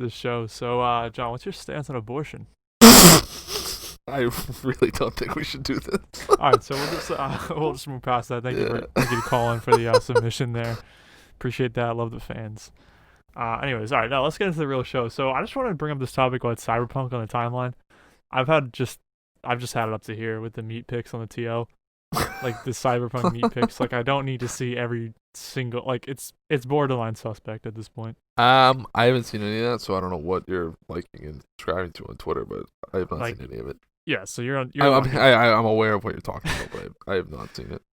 this show. So, John, what's your stance on abortion? I really don't think we should do this. All right, so we'll just move past that. Thank you for calling for the submission there. Appreciate that. Love the fans. Anyways, all right, now let's get into the real show. So I just wanted to bring up this topic about Cyberpunk on the timeline. I've just had it up to here with the meat pics on the TO, like the Cyberpunk meat pics. Like I don't need to see every single. Like it's borderline suspect at this point. I haven't seen any of that, so I don't know what you're liking and subscribing to on Twitter, but I have not seen any of it. Yeah, so you're I'm aware of what you're talking about, but I have not seen it.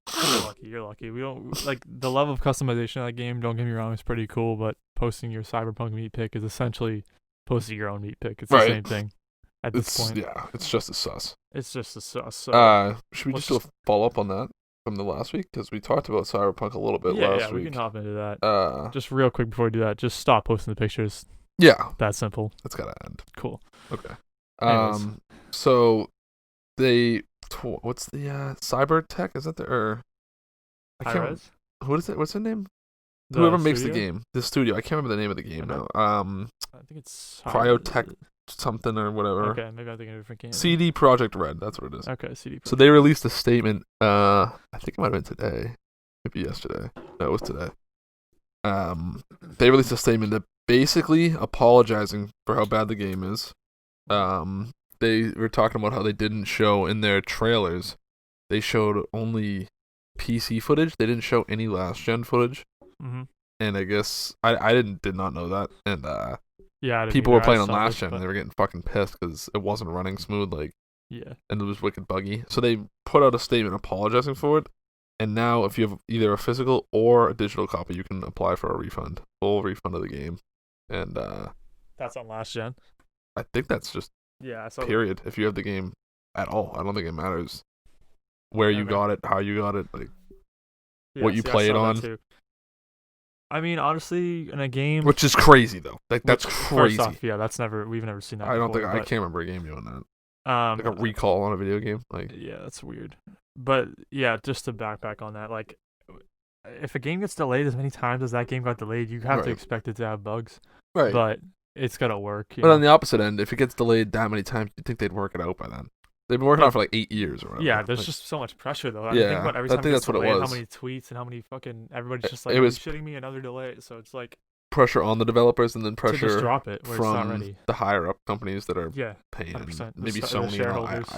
You're lucky. We don't like the level of customization of that game. Don't get me wrong, it's pretty cool, but posting your Cyberpunk meat pic is essentially posting your own meat pic. It's the same thing at this point. Yeah, it's just as sus. It's just as sus. So should we just do a follow up on that from the last week? Because we talked about Cyberpunk a little bit last week. Yeah, we can hop into that. Just real quick before we do that, just stop posting the pictures. Yeah, that simple. That's gotta end. Cool. Okay. So what's the Cybertech? Is that I can't remember. What is it? What's the name? Whoever makes the game, the studio. I can't remember the name of the game now. I think it's Cryotech something or whatever. Okay, maybe I'm thinking of a different game. CD Projekt Red. That's what it is. Okay, CD. So they released a statement. I think it might have been today, maybe yesterday. No, it was today. They released a statement that basically apologizing for how bad the game is. They were talking about how they didn't show in their trailers. They showed only PC footage. They didn't show any last gen footage. Mm-hmm. And I guess I did not know that. And people were playing on last gen. And they were getting fucking pissed because it wasn't running smooth. And it was wicked buggy. So they put out a statement apologizing for it. And now, if you have either a physical or a digital copy, you can apply for a refund, full refund of the game. And that's on last gen. I think that's just period. If you have the game at all, I don't think it matters where you got it, how you got it, what you play it on. I mean, honestly, in a game, which is crazy though. That's crazy. First off, we've never seen that. I can't remember a game doing that. Like a recall on a video game. That's weird. But yeah, just to backpack on that, if a game gets delayed as many times as that game got delayed, you have to expect it to have bugs. Right. But it's gotta work. But on the opposite end, if it gets delayed that many times, you'd think they'd work it out by then. They've been working on it for 8 years or whatever. Yeah, there's just so much pressure though. Think about every time that's what it was. How many tweets and how many fucking everybody's just like, "Are you shitting me? Another delay." So it's like pressure on the developers and then pressure to just drop it where from it's not ready. The higher up companies that are paying, maybe Sony, shareholders.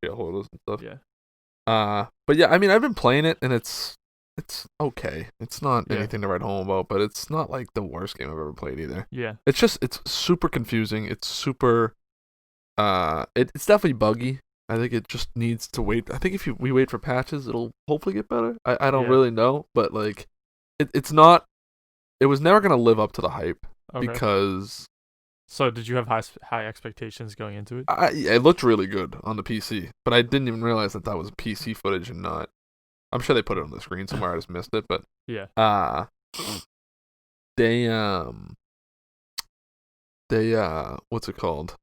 Shareholders and stuff. Yeah. But yeah, I mean, I've been playing it and it's okay. It's not anything to write home about, but it's not like the worst game I've ever played either. Yeah. It's super confusing. It's super. It's definitely buggy. I think it just needs to wait. I think if we wait for patches, it'll hopefully get better. I don't really know, but it's not. It was never gonna live up to the hype because. So did you have high expectations going into it? It looked really good on the PC, but I didn't even realize that was PC footage and not. I'm sure they put it on the screen somewhere. I just missed it, but yeah. They what's it called?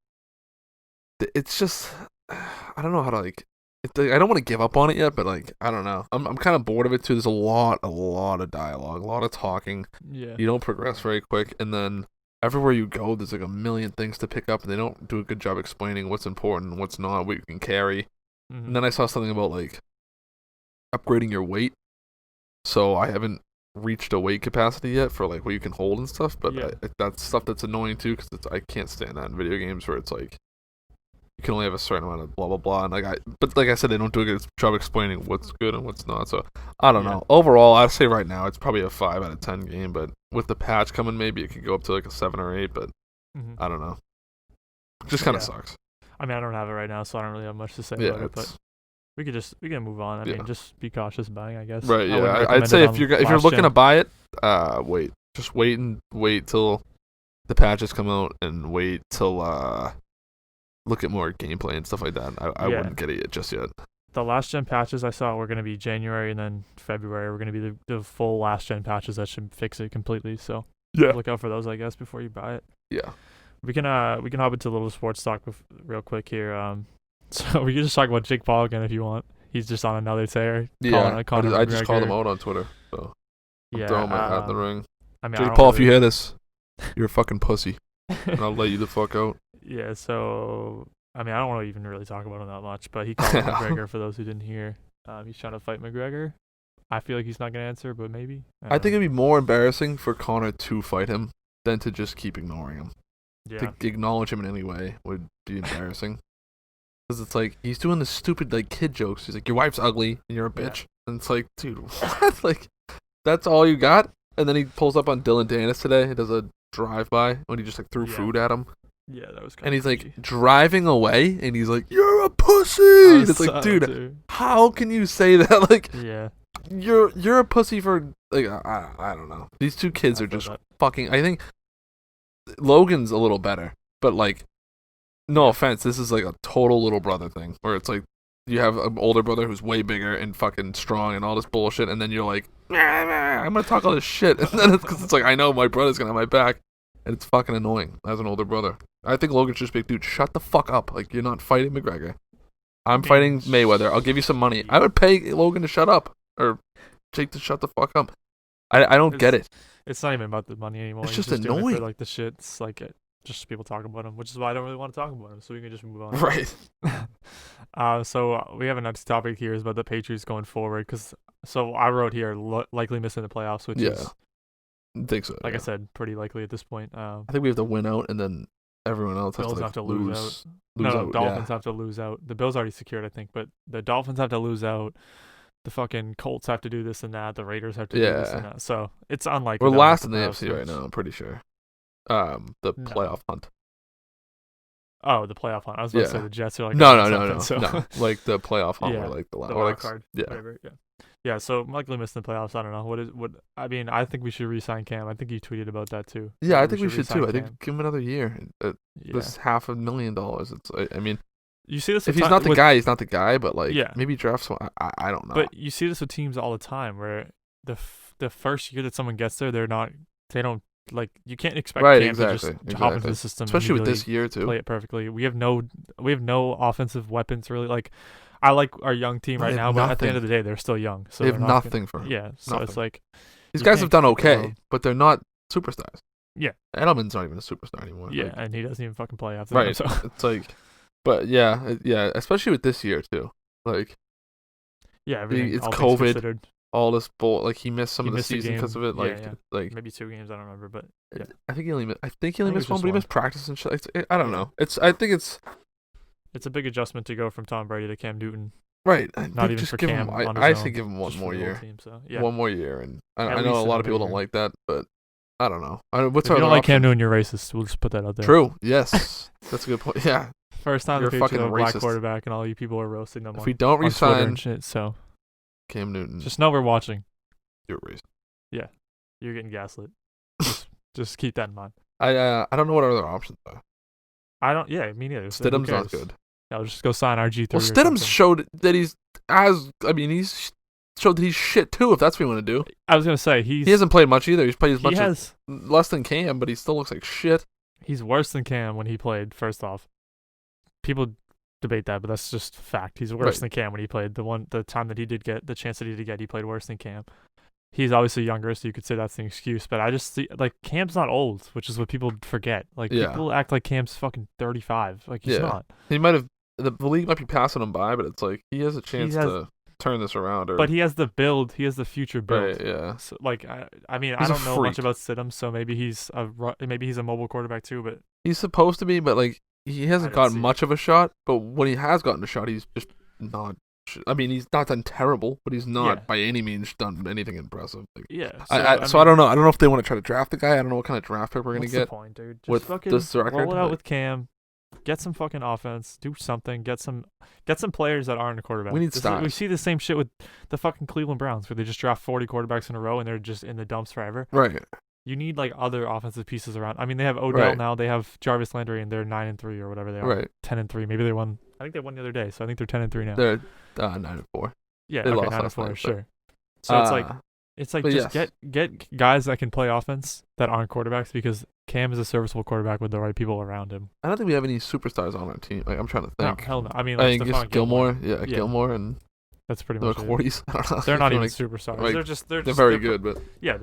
It's just I don't know how to I don't want to give up on it yet, but I don't know. I'm kind of bored of it too. There's a lot of dialogue, a lot of talking. Yeah. You don't progress very quick, and then everywhere you go, there's a million things to pick up, and they don't do a good job explaining what's important, what's not, what you can carry. Mm-hmm. And then I saw something about upgrading your weight. So I haven't reached a weight capacity yet for what you can hold and stuff, but that's stuff that's annoying too because I can't stand that in video games where it's you can only have a certain amount of blah blah blah, and but like I said, they don't do a good job explaining what's good and what's not. So I don't know. Overall, I'd say right now it's probably a 5 out of 10 game, but with the patch coming, maybe it could go up to a 7 or 8. But I don't know. It just kind of sucks. I mean, I don't have it right now, so I don't really have much to say about it. But we can move on. I mean, just be cautious buying, I guess. Right. Yeah. I'd say if you're looking to buy it, wait. Just wait till the patches come out, and wait till look at more gameplay and stuff like that. I wouldn't get it just yet. The last gen patches I saw were going to be January, and then February were going to be the full last gen patches that should fix it completely. So look out for those, I guess, before you buy it. Yeah. We can hop into a little sports talk real quick here. So we can just talk about Jake Paul again if you want. He's just on another tear. Yeah, I just called him out on Twitter. So I'm throwing my hat in the ring. I mean, Jake Paul, if you hear this, you're a fucking pussy. And I'll let you the fuck out. Yeah, so I mean, I don't want to even really talk about him that much, but he called out McGregor for those who didn't hear. He's trying to fight McGregor. I feel like he's not gonna answer, but maybe. I think it'd be more embarrassing for Conor to fight him than to just keep ignoring him. Yeah. To acknowledge him in any way would be embarrassing. Because it's like, he's doing the stupid, like, kid jokes. He's like, your wife's ugly and you're a bitch. And it's like, dude, what? Like, that's all you got? And then he pulls up on Dylan Dennis today. He does a drive-by when he just, like, threw food at him. Yeah, that was kind of And he's, cringy. like, driving away, and he's like, you're a pussy! And it's like, dude, how can you say that? Like, yeah. You're a pussy for, like, I don't know. These two kids are just fucking, I think Logan's a little better, but, like, no offense, this is like a total little brother thing, where it's like, you have an older brother who's way bigger and fucking strong and all this bullshit, and then you're like, I'm gonna talk all this shit, and then it's like, I know my brother's gonna have my back, and it's fucking annoying as an older brother. I think Logan's just big, dude, shut the fuck up. Like, you're not fighting McGregor. I'm fighting Mayweather. I'll give you some money. I would pay Logan to shut up, or Jake to shut the fuck up. I don't get it. It's not even about the money anymore. It's He's just annoying. doing it for, like, the shit. It's like just people talk about him, which is why I don't really want to talk about him, so we can just move on. Right. So we have a next topic here is about the Patriots going forward, so I wrote here likely missing the playoffs, which is, I think so. like I said, pretty likely at this point. I think we have to win out, and then everyone else has Bills to, have to lose out. No, Dolphins have to lose out. The Bills already secured, I think, but the Dolphins have to lose out. The fucking Colts have to do this and that. The Raiders have to do this and that. So it's unlikely. We're last in the AFC right now, I'm pretty sure. The playoff hunt. Oh, the playoff hunt. I was about to say the Jets are like no. Like the playoff hunt, or like the wild card, whatever. Yeah. So likely missing the playoffs. I don't know. I mean, I think we should re-sign Cam. I think you tweeted about that too. Yeah, I think we should too. I think give him another year. This $500,000. It's, I mean, you see this if he's not the guy, he's not the guy. But like, maybe draft someone. I don't know. But you see this with teams all the time, where the first year that someone gets there, they don't. Like, you can't expect Cam to just hop into the system, especially with this year too. Play it perfectly. We have no offensive weapons really. Like, I like our young team right now, but at the end of the day, they're still young. So they have nothing for him. Yeah, so it's like these guys have done okay, but they're not superstars. Yeah, Edelman's not even a superstar anymore. Yeah, and he doesn't even fucking play after that. So it's like, but yeah, especially with this year too. Like, yeah, it's COVID. All this bull, like he missed some of the season because of it. Like maybe 2 games, I don't remember, but yeah. I think he only missed one, but he missed practice and shit. I don't know. I think it's a big adjustment to go from Tom Brady to Cam Newton. Right. Not even for Cam. I say give him one more year. Team, so, one more year, and I know a lot of people don't like that, but I don't know. If you don't like Cam Newton, you're racist. We'll just put that out there. True. Yes, that's a good point. Yeah. First time the Patriots have a black quarterback, and all you people are roasting them. If we don't resign so Cam Newton, just know we're watching. You're racist. Yeah, you're getting gaslit. just keep that in mind. I don't know what other options are. I don't. Yeah, me neither. Stidham's not good. I'll just go sign RG3. Well, Stidham's showed that he's showed that he's shit too. If that's what you want to do. I was gonna say he hasn't played much either. He's played less than Cam, but he still looks like shit. He's worse than Cam when he played. First off, people debate that, but that's just fact. He's worse than Cam when he played. The time that he did get the chance that he did get, he played worse than Cam. He's obviously younger, so you could say that's an excuse. But I just see, like, Cam's not old, which is what people forget. Like, people act like Cam's fucking 35. Like, he's not. He might have. The league might be passing him by, but it's like he has a chance to turn this around. But he has the build. He has the future build. Right, yeah. So, like, I mean, I don't know much about Stidham, so maybe he's a mobile quarterback too. But he's supposed to be, but like he hasn't gotten much of a shot. But when he has gotten a shot, he's just not. I mean, he's not done terrible, but he's not by any means done anything impressive. Like, so I don't know. I don't know if they want to try to draft the guy. I don't know what kind of draft pick we're gonna get. What's the point, dude? Just with fucking this record, roll it out with Cam. Get some fucking offense. Do something. Get some players that aren't a quarterback. We need stars. We see the same shit with the fucking Cleveland Browns, where they just draft 40 quarterbacks in a row and they're just in the dumps forever. Right. You need like other offensive pieces around. I mean, they have Odell now. They have Jarvis Landry, and they're 9-3 or whatever they are. Right. 10-3. Maybe they won. I think they won the other day, so I think they're 10-3 now. They're 9-4. Yeah, they lost 9-4. Sure. So it's like just get guys that can play offense that aren't quarterbacks, because Cam is a serviceable quarterback with the right people around him. I don't think we have any superstars on our team. Like, I'm trying to think. No, hell no. I mean, like, I think Gilmore. Yeah, Gilmore and that's pretty much the coyotes. I don't know. They're not even superstars. Like, they're very good, but yeah,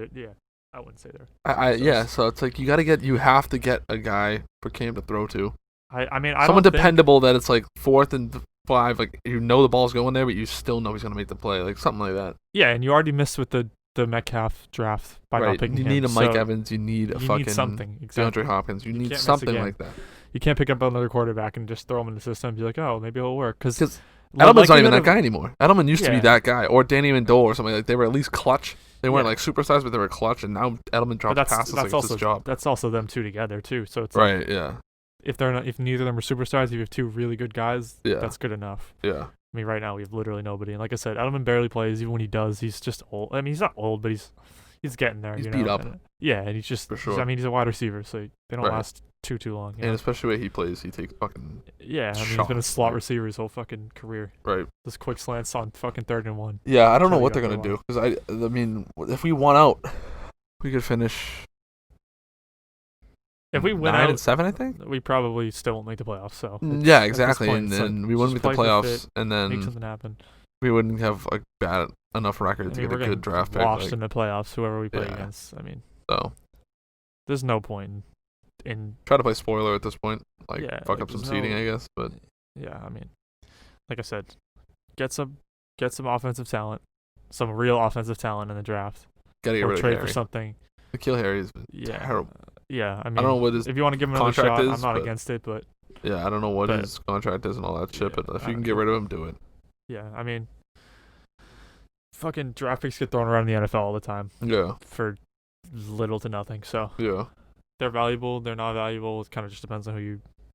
I wouldn't say they're. Yeah. So it's like you have to get a guy for Cam to throw to. I mean, someone dependable that it's like 4th and 5, like the ball's going there, but you still know he's gonna make the play, like something like that. Yeah, and you already missed with the Metcalf draft by not picking him. You need a Mike Evans, you need a fucking something. Exactly. DeAndre Hopkins, you need something like that. You can't pick up another quarterback and just throw him in the system and be like, oh, maybe it'll work. Because Edelman's not even that guy anymore. Edelman used to be that guy, or Danny Amendola or something. Like they were at least clutch. They weren't like superstars, but they were clutch. And now Edelman drops passes like it's his job. That's also them two together too. So it's right, yeah. If neither of them are superstars, if you have two really good guys, that's good enough. Yeah. I mean, right now we have literally nobody, and like I said, Edelman barely plays. Even when he does, he's just old. I mean, he's not old, but he's getting there. He's beat up. And he's just. For sure. I mean, he's a wide receiver, so they don't last too long. And especially the way he plays, he takes fucking. Yeah, I mean, he's been a slot receiver his whole fucking career. Right. This quick slants on fucking 3rd and 1. Yeah, I don't know what they're gonna do because I mean, if we won out, we could finish. If we win 9 and 7, I think we probably still won't make the playoffs. So yeah, exactly, and then we wouldn't make the playoffs, and then make something happen. We wouldn't have a bad enough record to get a good draft pick. Washed in the playoffs, whoever we play against. I mean, so there's no point in try to play spoiler at this point, fuck up some seeding, I guess. But yeah, I mean, like I said, get some offensive talent, some real offensive talent in the draft. Gotta get rid of trade Harry. For something. Kill Harry is terrible. Yeah, I mean, I don't know what his if you want to give him another shot, I'm not against it, but yeah, I don't know what his contract is and all that shit. But if you can get rid of him, do it. Yeah, I mean, fucking draft picks get thrown around in the NFL all the time. Yeah. For little to nothing. So yeah, they're valuable. They're not valuable. It kind of just depends on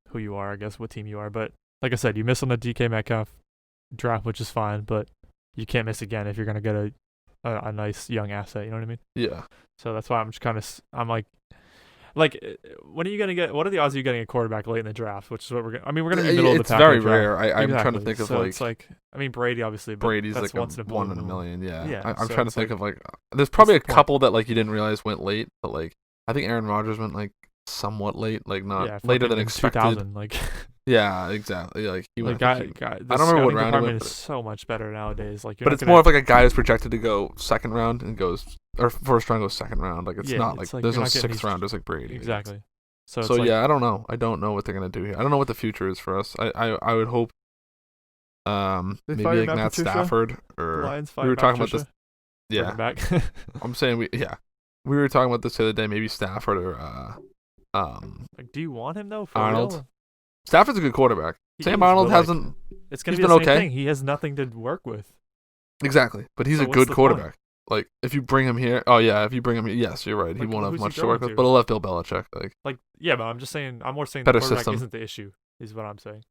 who you are, I guess, what team you are. But like I said, you miss on the DK Metcalf draft, which is fine, but you can't miss again if you're gonna get a nice young asset. You know what I mean? Yeah. So that's why I'm like, when are you gonna get? What are the odds of you getting a quarterback late in the draft? Which is what we're gonna. I mean, we're gonna be middle of the pack. It's very rare. I'm trying to think of it's like. I mean, Brady obviously. But Brady's that's like once in a one in a million. Yeah. I'm so trying to think of There's probably a couple that you didn't realize went late, but I think Aaron Rodgers went somewhat late, not later than expected. 2000, Yeah, exactly. He went. I don't remember what round he went. Is so much better nowadays. But it's more of a guy who's projected to go second round and goes, or first round goes second round. It's not there's no sixth rounders like Brady. Exactly. So yeah, I don't know. I don't know what they're gonna do here. I don't know what the future is for us. I would hope, maybe Matt Stafford or we were talking about this. Yeah, back. I'm saying we were talking about this the other day. Maybe Stafford or do you want him though? Arnold. Real? Stafford's a good quarterback. Sam Arnold hasn't. It's gonna be the same thing. He has nothing to work with. Exactly, but he's a good quarterback. If you bring him here, yes, you're right. He won't have much to work with, but he'll have Bill Belichick. Yeah, but I'm just saying. I'm more saying better the quarterback system. Isn't the issue. Is what I'm saying.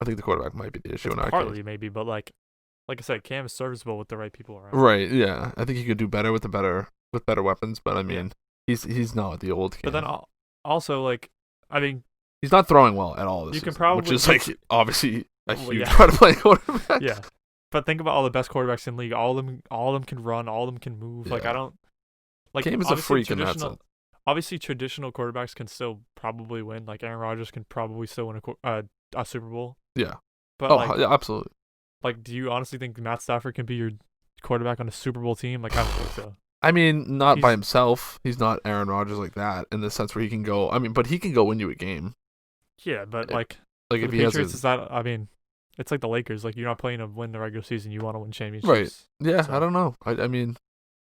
I think the quarterback might be the issue. Partly maybe, but like I said, Cam is serviceable with the right people around. Right. Yeah, I think he could do better with better weapons, but I mean, he's not the old Cam. But then also I mean, he's not throwing well at all. This can probably which is obviously a huge part of playing quarterback. Yeah. But think about all the best quarterbacks in the league. All of them can run. All of them can move. Yeah. I don't. Cam is a freak in that sense. Obviously, traditional quarterbacks can still probably win. Aaron Rodgers can probably still win a Super Bowl. Yeah. But yeah, absolutely. Do you honestly think Matt Stafford can be your quarterback on a Super Bowl team? I don't think so. I mean, not by himself. He's not Aaron Rodgers like that in the sense where he can go. I mean, but he can go win you a game. Yeah, but if the he Patriots has is that. I mean. It's like the Lakers. You're not playing to win the regular season. You want to win championships. Right. Yeah, so. I don't know. I mean,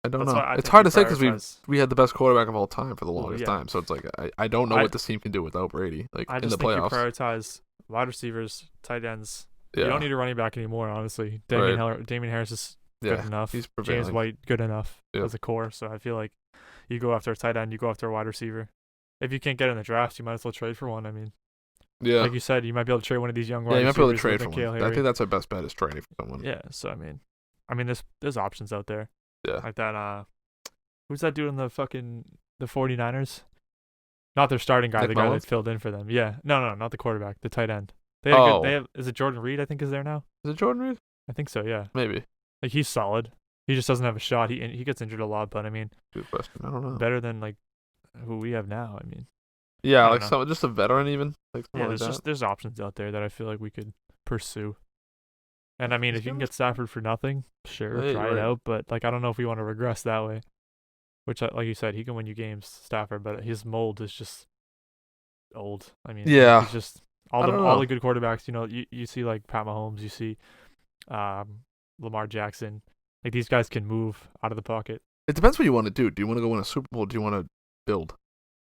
I don't know. It's hard to say because we had the best quarterback of all time for the longest time. So it's I don't know what this team can do without Brady. In the playoffs. I just think you prioritize wide receivers, tight ends. Yeah. You don't need a running back anymore, honestly. Damian Harris is good enough. He's James White, good enough as a core. So I feel like you go after a tight end, you go after a wide receiver. If you can't get in the draft, you might as well trade for one. I mean. Yeah. Like you said, you might be able to trade one of these young wide receivers. Yeah, you might be able to trade for one. I think that's our best bet is trading for someone. Yeah, so I mean there's options out there. Yeah. Like that who's that dude in the 49ers? Not their starting guy, the guy that filled in for them. Yeah. No, not the quarterback, the tight end. Is it Jordan Reed, I think, is there now? Is it Jordan Reed? I think so, yeah. Maybe. He's solid. He just doesn't have a shot. He gets injured a lot, but I mean, good question. I don't know. Better than who we have now, I mean. Yeah, just a veteran even. There's options out there that I feel like we could pursue. And I mean, if you can get Stafford for nothing, sure, try it out. But I don't know if we want to regress that way. which, like you said, he can win you games, Stafford, but his mold is just old. I mean, Yeah, he's just I don't all the know. good quarterbacks. You see like Pat Mahomes, you see um, Lamar Jackson. Like these guys can move out of the pocket. It depends what you want to do. Do you want to go win a Super Bowl? Do you want to build?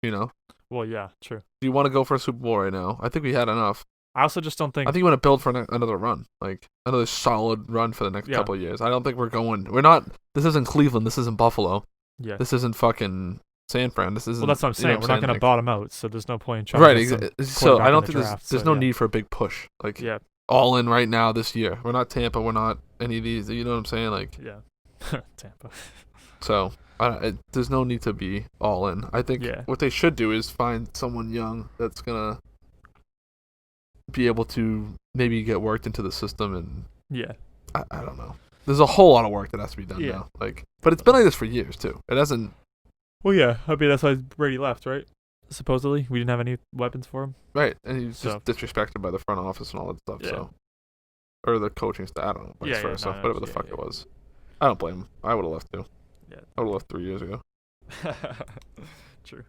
You know? Well, yeah, true. Do you want to go for a Super Bowl right now? I think we had enough. I also just don't I think. think you want to build for another run, like another solid run for the next Yeah, couple of years. I don't think we're going. We're not. This isn't Cleveland. This isn't Buffalo. yeah. This isn't fucking San Fran. This isn't. Well, that's what I'm You know saying. We're not going to like, bottom out, so there's no point in trying to right. get some So I quarterback in don't the think draft. there's So, no yeah. need for a big push. Like Yeah, all in right now this year. We're not Tampa. We're not any of these. You know what I'm saying? Like yeah. Tampa. so. There's no need to be all in. I think Yeah. what they should do is find someone young that's gonna be able to maybe get worked into the system, and Yeah. I don't know. There's a whole lot of work that has to be done Yeah. now. Like, but it's been like this for years too. It hasn't. Well, yeah. I mean, that's why Brady left, right? Supposedly, we didn't have any weapons for him. Right, and he's So- just disrespected by the front office and all that stuff. Yeah. So, or the coaching staff. I don't know. Vice Yeah, yeah, versa. no, Whatever the yeah, fuck yeah. it was. I don't blame him. I would have left too. Yeah. I would have left 3 years ago. True.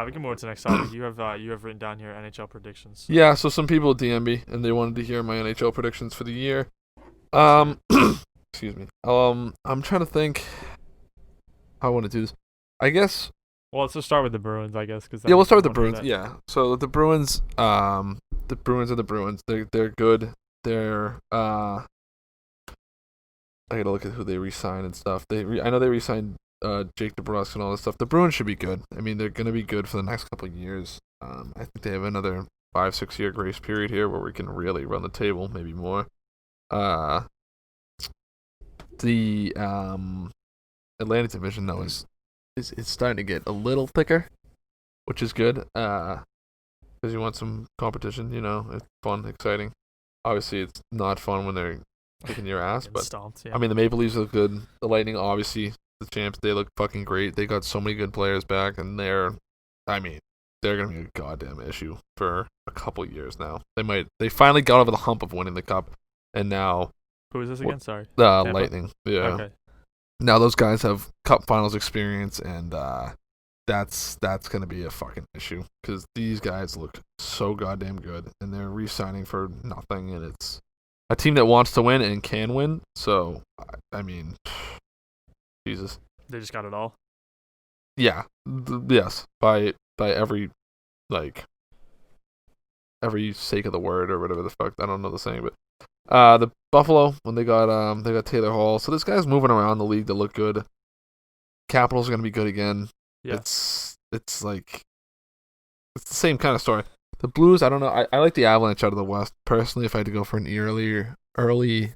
We can move on to the next topic. You have written down here NHL predictions. Yeah, so some people DM me and they wanted to hear my NHL predictions for the year. Excuse me. I'm trying to think how I want to do this. I guess. Well, let's just start with the Bruins, I guess. Yeah, we'll start with the Bruins. Yeah. So the Bruins, are the Bruins. They're good. They're I gotta look at who they re-signed and stuff. I know they re-signed Jake DeBrusk and all this stuff. The Bruins should be good. I mean, they're gonna be good for the next couple of years. I think they have another 5-6 year grace period here where we can really run the table, maybe more. The Atlantic Division though is starting to get a little thicker, which is good. Because you want some competition. You know, it's fun, exciting. Obviously, it's not fun when they're kicking your ass, but stomped, yeah. I mean, the Maple Leafs look good. The Lightning, obviously, the champs, they look fucking great. They got so many good players back, and they're gonna be a goddamn issue for a couple years now. They finally got over the hump of winning the cup, and now Who is this again? Sorry. the Lightning, yeah. Okay. Now those guys have cup finals experience, and that's gonna be a fucking issue because these guys look so goddamn good, and they're re-signing for nothing, and it's a team that wants to win and can win. So I mean, Jesus. They just got it all. Yeah. Yes. By every every sake of the word or whatever the fuck. I don't know the saying, but the Buffalo when they got Taylor Hall. So this guy's moving around the league to look good. Capitals are gonna be good again. Yeah. It's like it's the same kind of story. The Blues, I don't know. I like the Avalanche out of the West. Personally, if I had to go for an early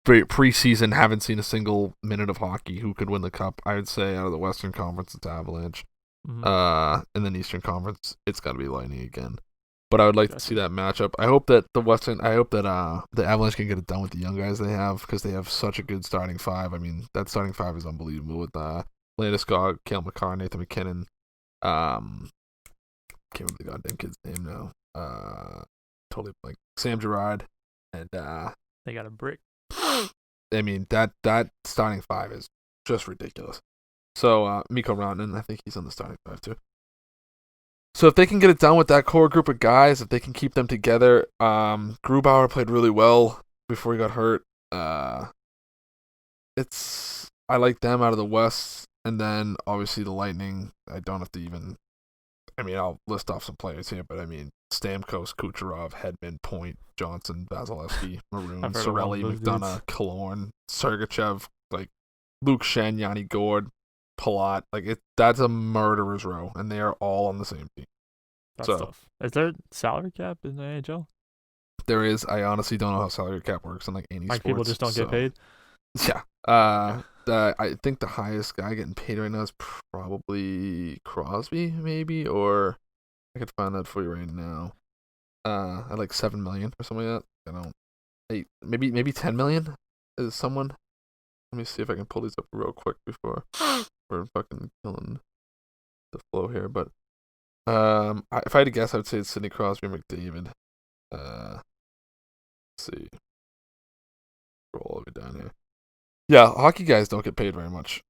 preseason, haven't seen a single minute of hockey, who could win the cup, I would say out of the Western Conference, it's Avalanche. Mm-hmm. In the Eastern Conference, it's got to be Lightning again. But I would like to see that matchup. I hope that the Avalanche can get it done with the young guys they have, because they have such a good starting five. I mean, that starting five is unbelievable with Landeskog, Cale Makar, Nathan McKinnon. Can't remember the goddamn kid's name now. Totally like Sam Girard, and They got a brick. I mean that starting five is just ridiculous. So Mikko Rantanen, I think he's on the starting five too. So if they can get it done with that core group of guys, if they can keep them together, Grubauer played really well before he got hurt. I like them out of the West, and then obviously the Lightning. I don't have to even. I mean, I'll list off some players here, but I mean, Stamkos, Kucherov, Hedman, Point, Johnson, Vasilevsky, Maroon, Cirelli, McDonough, Killorn, Sergachev, like Luke Shen, Yanni Gord, Palat. Like that's a murderer's row, and they are all on the same team. That's tough. Is there salary cap in the AHL? There is. I honestly don't know how salary cap works in like any sports. People just don't get paid. Yeah. I think the highest guy getting paid right now is probably Crosby, maybe, or I could find that for you right now. At like $7 million or something like that. I don't. Maybe $10 million is someone. Let me see if I can pull these up real quick before we're fucking killing the flow here. But if I had to guess, I would say it's Sidney Crosby or McDavid. Let's see. Roll all the way down here. Yeah, hockey guys don't get paid very much.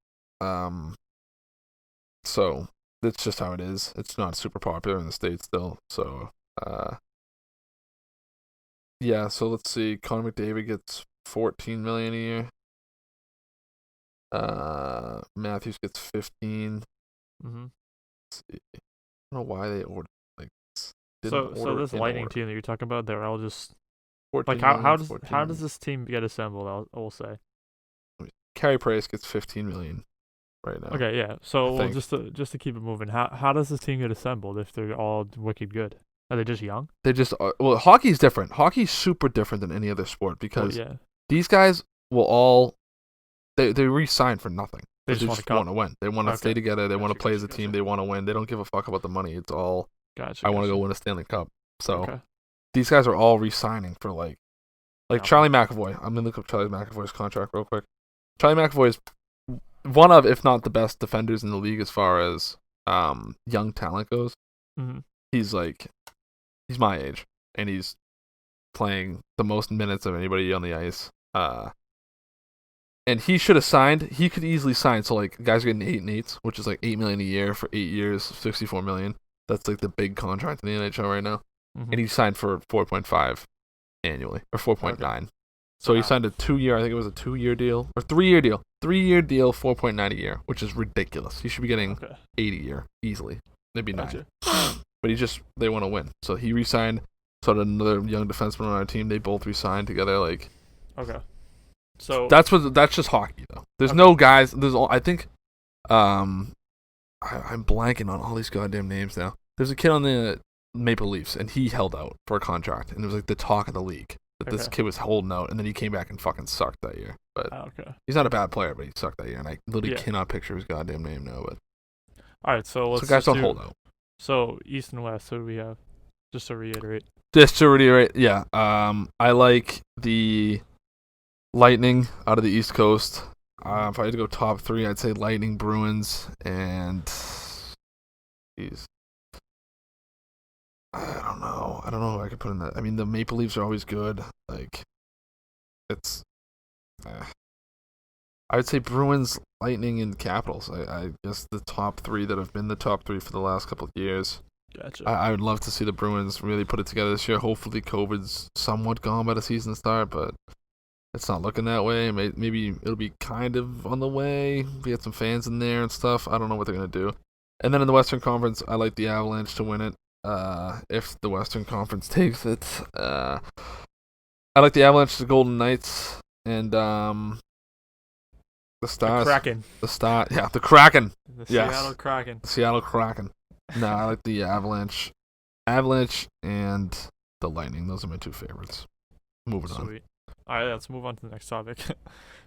So that's just how it is. It's not super popular in the States still. So yeah. So let's see. Connor McDavid gets 14 million a year. Matthews gets 15. Mm-hmm. Let's see. I don't know why they ordered like this. So this Lightning team that you're talking about, they're all just 14 like million, how does this team get assembled? I will say. Carey Price gets 15 million right now. Okay, yeah. So well, just to keep it moving, how does this team get assembled if they're all wicked good? Are they just young? They just well, hockey's different. Hockey's super different than any other sport because these guys will all they re-sign for nothing. They just want to win. They want to stay together. They want to play as a team. They want to win. They don't give a fuck about the money. It's all I want to go win a Stanley Cup. So these guys are all re-signing for like Charlie McAvoy. I'm gonna look up Charlie McAvoy's contract real quick. Charlie McAvoy is one of, if not the best defenders in the league as far as young talent goes. Mm-hmm. He's my age, and he's playing the most minutes of anybody on the ice. And he should have signed. He could easily sign. So like guys are getting 8 and 8s, which is like $8 million a year for 8 years, $64 million. That's like the big contract in the NHL right now. Mm-hmm. And he signed for 4.5 annually or 4.9. Okay. So he signed a 2-year. I think it was a 2-year deal or 3-year deal. 3-year deal, 4.9 a year, which is ridiculous. He should be getting 8 a year easily, maybe 9. But they want to win. So he re-signed. So did another young defenseman on our team. They both re-signed together. Like, so that's just hockey though. There's no guys. I think, I'm blanking on all these goddamn names now. There's a kid on the Maple Leafs, and he held out for a contract, and it was like the talk of the league that this kid was holding out, and then he came back and fucking sucked that year. But he's not a bad player, but he sucked that year, and I literally cannot picture his goddamn name now. But all right, so let's guys don't hold out. So East and West, who do we have? Just to reiterate, yeah. I like the Lightning out of the East Coast. If I had to go top 3, I'd say Lightning, Bruins, and I don't know who I could put in that. I mean, the Maple Leafs are always good. Like, it's I would say Bruins, Lightning, and Capitals. I guess the top 3 that have been the top 3 for the last couple of years. Gotcha. I would love to see the Bruins really put it together this year. Hopefully COVID's somewhat gone by the season start, but it's not looking that way. Maybe it'll be kind of on the way. We had some fans in there and stuff. I don't know what they're going to do. And then in the Western Conference, I like the Avalanche to win it. If the Western Conference takes it. I like the Avalanche, the Golden Knights, and the Stars. The Kraken. The Kraken. The Seattle Kraken. The Seattle Kraken. No, I like the Avalanche. Avalanche and the Lightning. Those are my 2 favorites. Moving on. All right, let's move on to the next topic.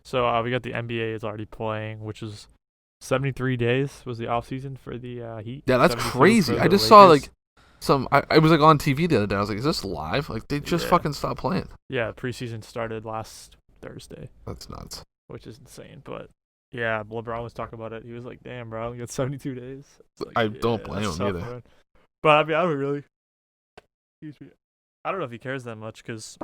So we got the NBA is already playing, which is 73 days was the off season for the Heat. Yeah, that's crazy. I just saw like I was like on TV the other day. I was like, is this live? Like they just fucking stopped playing. Yeah, preseason started last Thursday. That's nuts. Which is insane, but yeah, LeBron was talking about it. He was like, "Damn, bro, we got 72 days." Like, I don't blame him either. Man. But I mean, I don't really. Excuse me. I don't know if he cares that much because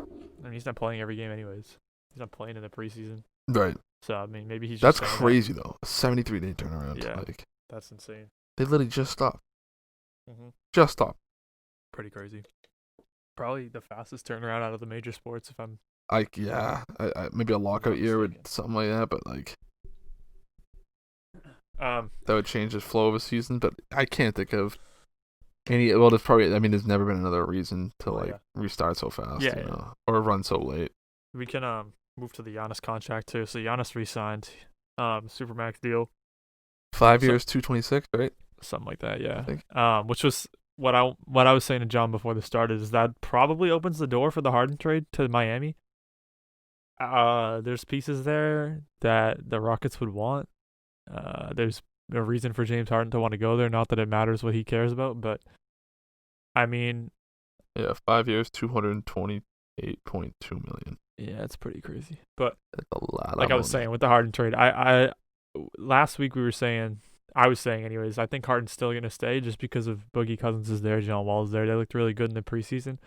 he's not playing every game anyways. He's not playing in the preseason. Right. So I mean, maybe he's. That's crazy though. A 73-day turnaround. Yeah. Like, that's insane. They literally just stopped. Mm-hmm. Just stopped. Pretty crazy. Probably the fastest turnaround out of the major sports. If I'm. I maybe a lockout year with something like that, but like. That would change the flow of a season, but I can't think of any. Well, there's probably. I mean, there's never been another reason to restart so fast, or run so late. We can move to the Giannis contract too. So Giannis re-signed, supermax deal, 5 years, 226, right? Something like that, yeah. Which was what I was saying to John before this started is that probably opens the door for the Harden trade to Miami. There's pieces there that the Rockets would want. There's a reason for James Harden to want to go there. Not that it matters what he cares about, but I mean, yeah, 5 years, $228.2 million. Yeah, it's pretty crazy. But that's a lot. Like I was saying with the Harden trade, I last week I was saying anyways, I think Harden's still gonna stay just because of Boogie Cousins is there, John Wall is there. They looked really good in the preseason.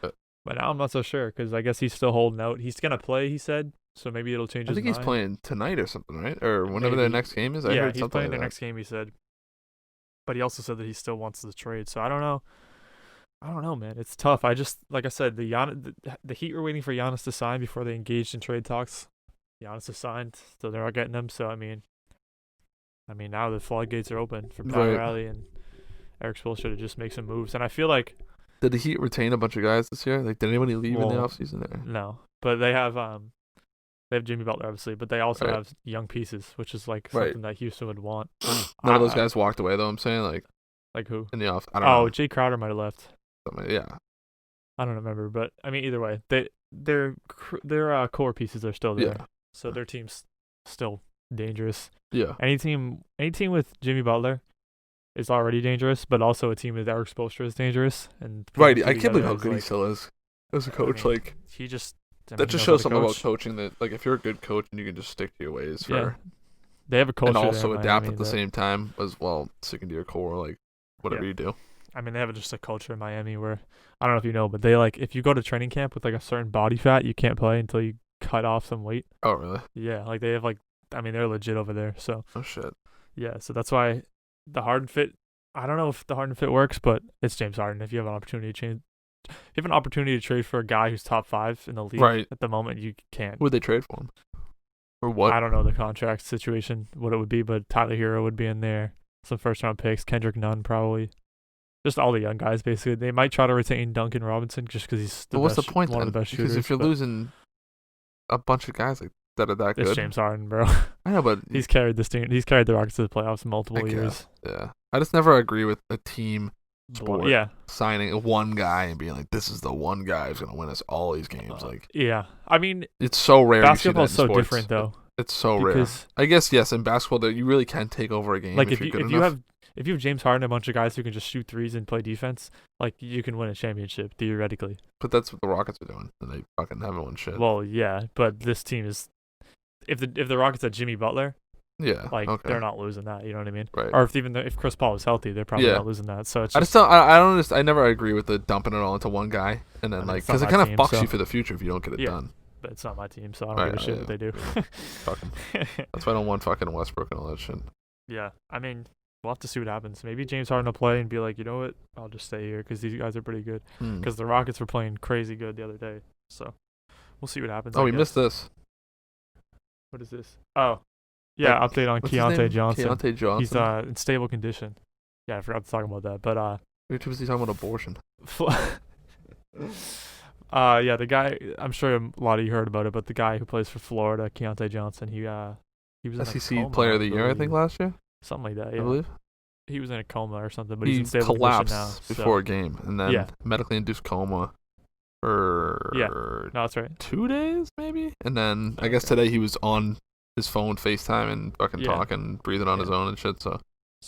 But now I'm not so sure because I guess he's still holding out. He's gonna play, he said, So maybe it'll change I his think mind. he's playing tonight or something, right? Or whenever their next game is. I heard he's something playing like their that. next game, he said. But he also said that he still wants the trade. So I don't know. I don't know, man. It's tough. I just, like I said, the Heat were waiting for Giannis to sign before they engaged in trade talks. Giannis has signed, so they're not getting him. So I mean now the floodgates are open for Pat Riley and Eric Spoelstra to just make some moves. And I feel like, did the Heat retain a bunch of guys this year? Like, did anybody leave in the offseason there? No, but they have Jimmy Butler obviously, but they also have young pieces, which is like something that Houston would want. None of those guys walked away though. I'm saying like who in the off. I don't know. Jay Crowder might have left. Yeah. I don't remember, but I mean either way, their core pieces are still there. Yeah. So their team's still dangerous. Yeah. Any team with Jimmy Butler is already dangerous, but also a team with Eric Spoelstra is dangerous. And right, I can't believe how good he still is as a coach. He just that just shows something about coaching, that if you're a good coach and you can just stick to your ways they have a culture and also adapt Miami at the same time as well, sticking to your core, whatever you do. I mean, they have just a culture in Miami where, I don't know if you know, but they if you go to training camp with a certain body fat, you can't play until you cut off some weight. Oh, really? Yeah, they have they're legit over there. So. Oh shit. Yeah, so that's why the Harden fit. I don't know if the Harden fit works, but it's James Harden. If you have an opportunity to trade for a guy who's top 5 in the league at the moment, you can't. Who would they trade for him? Or what? I don't know the contract situation, what it would be, but Tyler Hero would be in there. Some first-round picks, Kendrick Nunn probably. Just all the young guys, basically. They might try to retain Duncan Robinson just because he's what's the point one then? Of the best shooters. Because if you're losing a bunch of guys that are that good. It's James Harden, bro. I know, but he's carried this team. He's carried the Rockets to the playoffs multiple years. Yeah. I just never agree with a team sport signing one guy and being like, this is the one guy who's going to win us all these games. I mean, it's so rare. Basketball's so different, though. It's so rare. I guess, yes, in basketball, you really can take over a game if you're good enough. If you have James Harden and a bunch of guys who can just shoot threes and play defense, you can win a championship, theoretically. But that's what the Rockets are doing, and they fucking haven't won shit. Well, yeah, but this team is... If the Rockets had Jimmy Butler, they're not losing that, you know what I mean? Right. Or if Chris Paul was healthy, they're probably not losing that. So it's just, I never agree with the dumping it all into one guy, and then because it kind of fucks you for the future if you don't get it done. But it's not my team, so I don't give a shit what they do. Fucking. That's why I don't want fucking Westbrook and all that shit. Yeah, I mean, we'll have to see what happens. Maybe James Harden will play and be like, you know what, I'll just stay here because these guys are pretty good. Because the Rockets were playing crazy good the other day, so we'll see what happens. Oh, we missed this. What is this? Oh, yeah, update on Keyontae Johnson. Keyontae Johnson. He's in stable condition. Yeah, I forgot to talk about that, but we were too busy talking about abortion. Yeah, the guy, I'm sure a lot of you heard about it, but the guy who plays for Florida, Keyontae Johnson, he was SEC in a coma, Player of the Year, I think, last year. Something like that, yeah. I believe. He was in a coma or something, but he's in stable collapsed condition now. Before a game, and then medically induced coma for no, that's right. 2 days, maybe? And then I guess today he was on his phone, FaceTime, and fucking talking, breathing on his own and shit, so.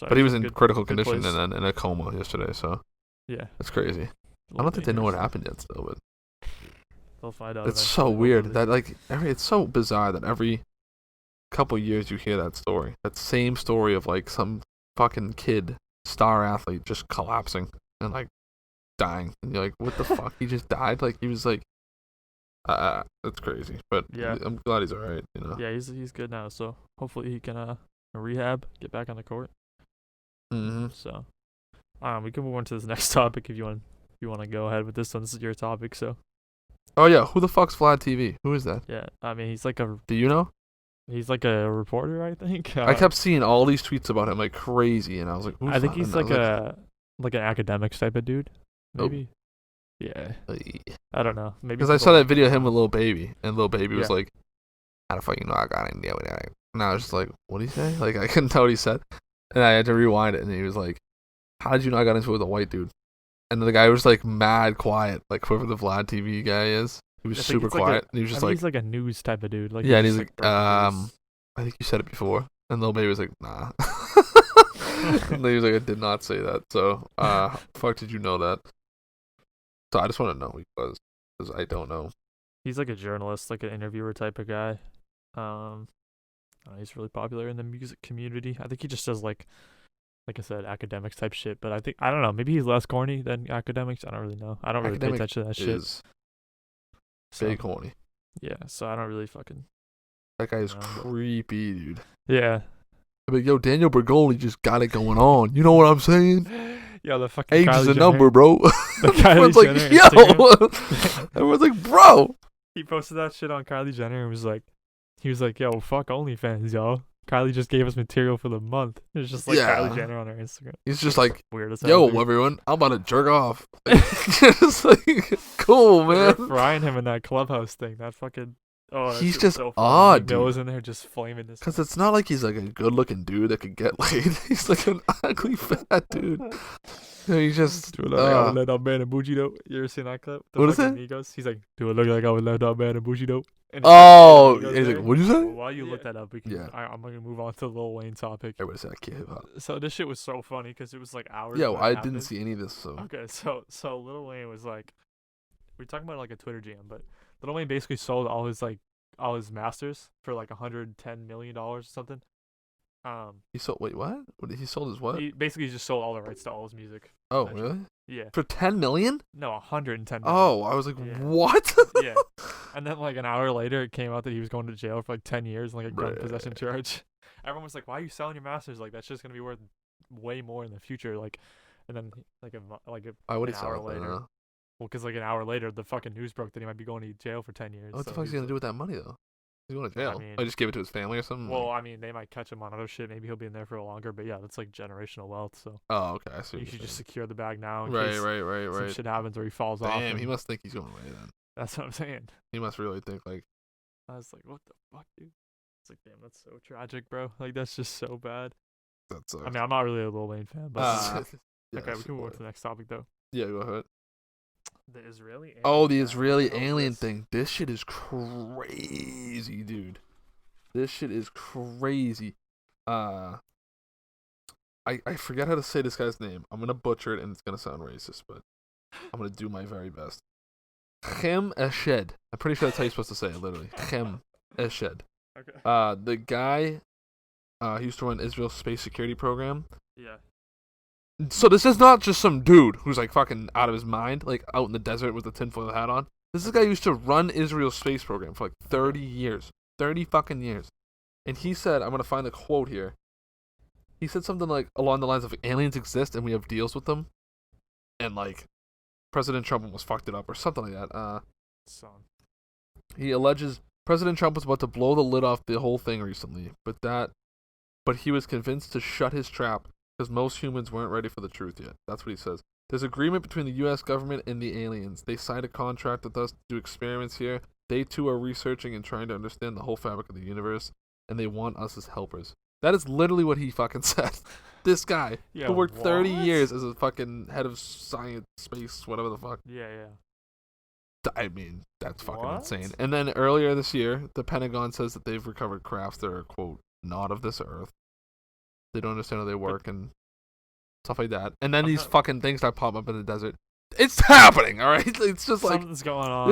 But he was in critical condition and then in a coma yesterday, so. Yeah. That's crazy. I don't think they know what happened yet still, but. They'll find out. It's so weird that it's so bizarre that every couple years you hear that story. That same story of some fucking kid, star athlete, just collapsing and dying. And you're like, what the fuck? He just died? He was that's crazy. But I'm glad he's alright, you know. Yeah, he's good now, so hopefully he can rehab, get back on the court. Mm-hmm. So we can move on to this next topic if you want to go ahead with this one. This is your topic, so. Oh yeah, who the fuck's Vlad TV? Who is that? Yeah, I mean he's Do you know? He's a reporter, I think. I kept seeing all these tweets about him like crazy, and I was like, who's I think Vlad? he's an academics type of dude. Maybe. Oh. Yeah. I don't know. Maybe because I saw that video of him with Lil Baby, and Lil Baby was like, "How the fuck you know I got an idea with that?" And I was just like, "What did he say?" I couldn't tell what he said, and I had to rewind it, and he was like, "How did you know I got into it with a white dude?" And the guy was mad quiet, whoever the Vlad TV guy is. He was super quiet. And he was just he's a news type of dude. Yeah, and he's I think you said it before. And Lil Baby was like, nah. And he was like, I did not say that. So, fuck did you know that? So I just want to know who he was, because I don't know. He's a journalist, an interviewer type of guy. He's really popular in the music community. I think he just does like I said, academics type shit. But I don't know. Maybe he's less corny than academics. I don't really know. I don't really pay attention to that shit. Big corny. Yeah, so I don't really fucking That guy is creepy, dude. Yeah. I'm like, yo, Daniel Bergoli just got it going on. You know what I'm saying? Yo, the fucking age Kylie is a Jenner, number, bro. The Kylie Everyone's like, yo. Everyone's like, bro. He posted that shit on Kylie Jenner and he was like, yo, fuck OnlyFans, yo. Kylie just gave us material for the month. It's just like Kylie Jenner on her Instagram. He's just like, weird as yo, hell, everyone, I'm about to jerk off. Just like, cool, man. They're frying him in that clubhouse thing. That fucking. Oh, he's just so odd, dude. Noah's in there just flaming this. Because it's not like he's like a good-looking dude that could get laid. He's like an ugly fat dude. He's just. Do it look like I would let that man in bougie dope? You ever seen that clip? What is it? Amigos? He's like, do it look like I would let that man in bougie dope? Oh, he's like, what'd you say? Well, while you look that up, I'm gonna move on to the Lil Wayne topic. Everybody said I can't hip hop. So this shit was so funny because it was like hours. Yo, I didn't see any of this. So okay, so Lil Wayne was like, we're talking about like a Twitter jam, but Lil Wayne basically sold all his masters for like $110 million or something. He sold. Wait, what? He sold his what? He basically just sold all the rights to all his music. Oh, really? Yeah. For $10 million? No, 110 million. Oh, I was like, what? Yeah. And then like an hour later, it came out that he was going to jail for like 10 years, like a gun possession charge. Everyone was like, "Why are you selling your masters? Like that's just gonna be worth way more in the future." Like, and then Why would an he sell hour it later. then, huh? Well, because like an hour later, the fucking news broke that he might be going to jail for 10 years. What the fuck is he gonna do with that money though? He's going to jail. I mean, just give it to his family or something. Well, I mean, they might catch him on other shit. Maybe he'll be in there for longer. But yeah, that's like generational wealth. So. Oh, okay. I see. You should just secure the bag now. Right. Some shit happens or he falls off. Damn, he must think he's going away then. That's what I'm saying. He must really think like. I was like, what the fuck, dude? It's like, damn, that's so tragic, bro. Like, that's just so bad. That's. I mean, I'm not really a Lil Wayne fan, but okay, we can move on to the next topic though. Yeah, go ahead. The Israeli. The Israeli alien thing. This shit is crazy, dude. This shit is crazy. I forget how to say this guy's name. I'm gonna butcher it and it's gonna sound racist, but I'm gonna do my very best. Chem Eshed. I'm pretty sure that's how you're supposed to say it, literally. Chem Eshed. Okay. The guy he used to run Israel's space security program. Yeah. So this is not just some dude who's like fucking out of his mind, like out in the desert with a tinfoil hat on. This is a guy who used to run Israel's space program for like 30 years. 30 fucking years. And he said, I'm going to find a quote here. He said something like along the lines of aliens exist and we have deals with them. And like President Trump almost fucked it up or something like that. He alleges President Trump was about to blow the lid off the whole thing recently, but he was convinced to shut his trap because most humans weren't ready for the truth yet. That's what he says. There's agreement between the U.S. government and the aliens. They signed a contract with us to do experiments here. They too are researching and trying to understand the whole fabric of the universe, and they want us as helpers. That is literally what he fucking said. This guy who worked 30 years as a fucking head of science, space, whatever the fuck. Yeah. I mean, that's fucking insane. And then earlier this year, the Pentagon says that they've recovered crafts that are, quote, not of this earth. They don't understand how they work and stuff like that. And then these fucking things that pop up in the desert. It's happening, all right? It's just like something's going on.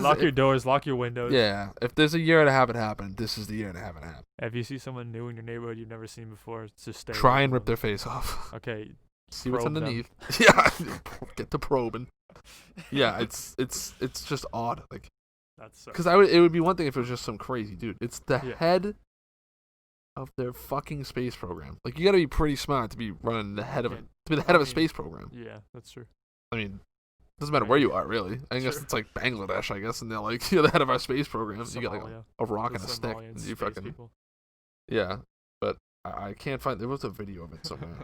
Lock your doors, lock your windows. Yeah, if there's a year to have it happen, this is the year to have it happen. If you see someone new in your neighborhood you've never seen before, just stay. Try and rip their face off. Okay. See what's underneath. Yeah, get the probing. Yeah, it's just odd, like. That's because it would be one thing if it was just some crazy dude. It's the head of their fucking space program. Like you got to be pretty smart to be running the head of it, to be the head of a space program. Yeah, that's true. I mean, doesn't matter where you are, really. I guess it's like Bangladesh, I guess, and they're like, you're the head of our space program. You got like a rock and a stick. And you fucking people. Yeah, but I can't find. There was a video of it somewhere.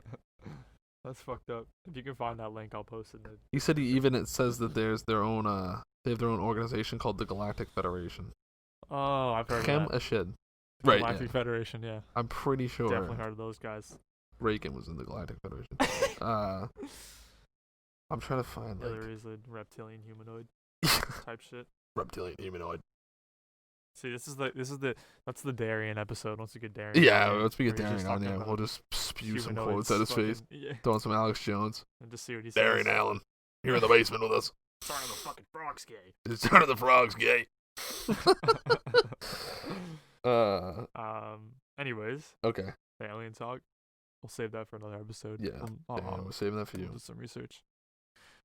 That's fucked up. If you can find that link, I'll post it. He said it says that there's their own they have their own organization called the Galactic Federation. Oh, I've heard of that. Ashid. Right. Galactic Federation, yeah. I'm pretty sure. Definitely heard of those guys. Reagan was in the Galactic Federation. I'm trying to find like. There is a reptilian humanoid type shit. Reptilian humanoid. See, that's the Darian episode. Once we get Darian. Yeah, once we get Darian on there, we'll just spew some quotes at his face. Yeah. Throw on some Alex Jones. And just see what he says. Darian Allen, you're in the basement with us. Son of the fucking frog's gay. The son of the frog's gay. Anyways. Okay. The alien talk. We'll save that for another episode. Yeah. We're saving that for you. We'll do some research.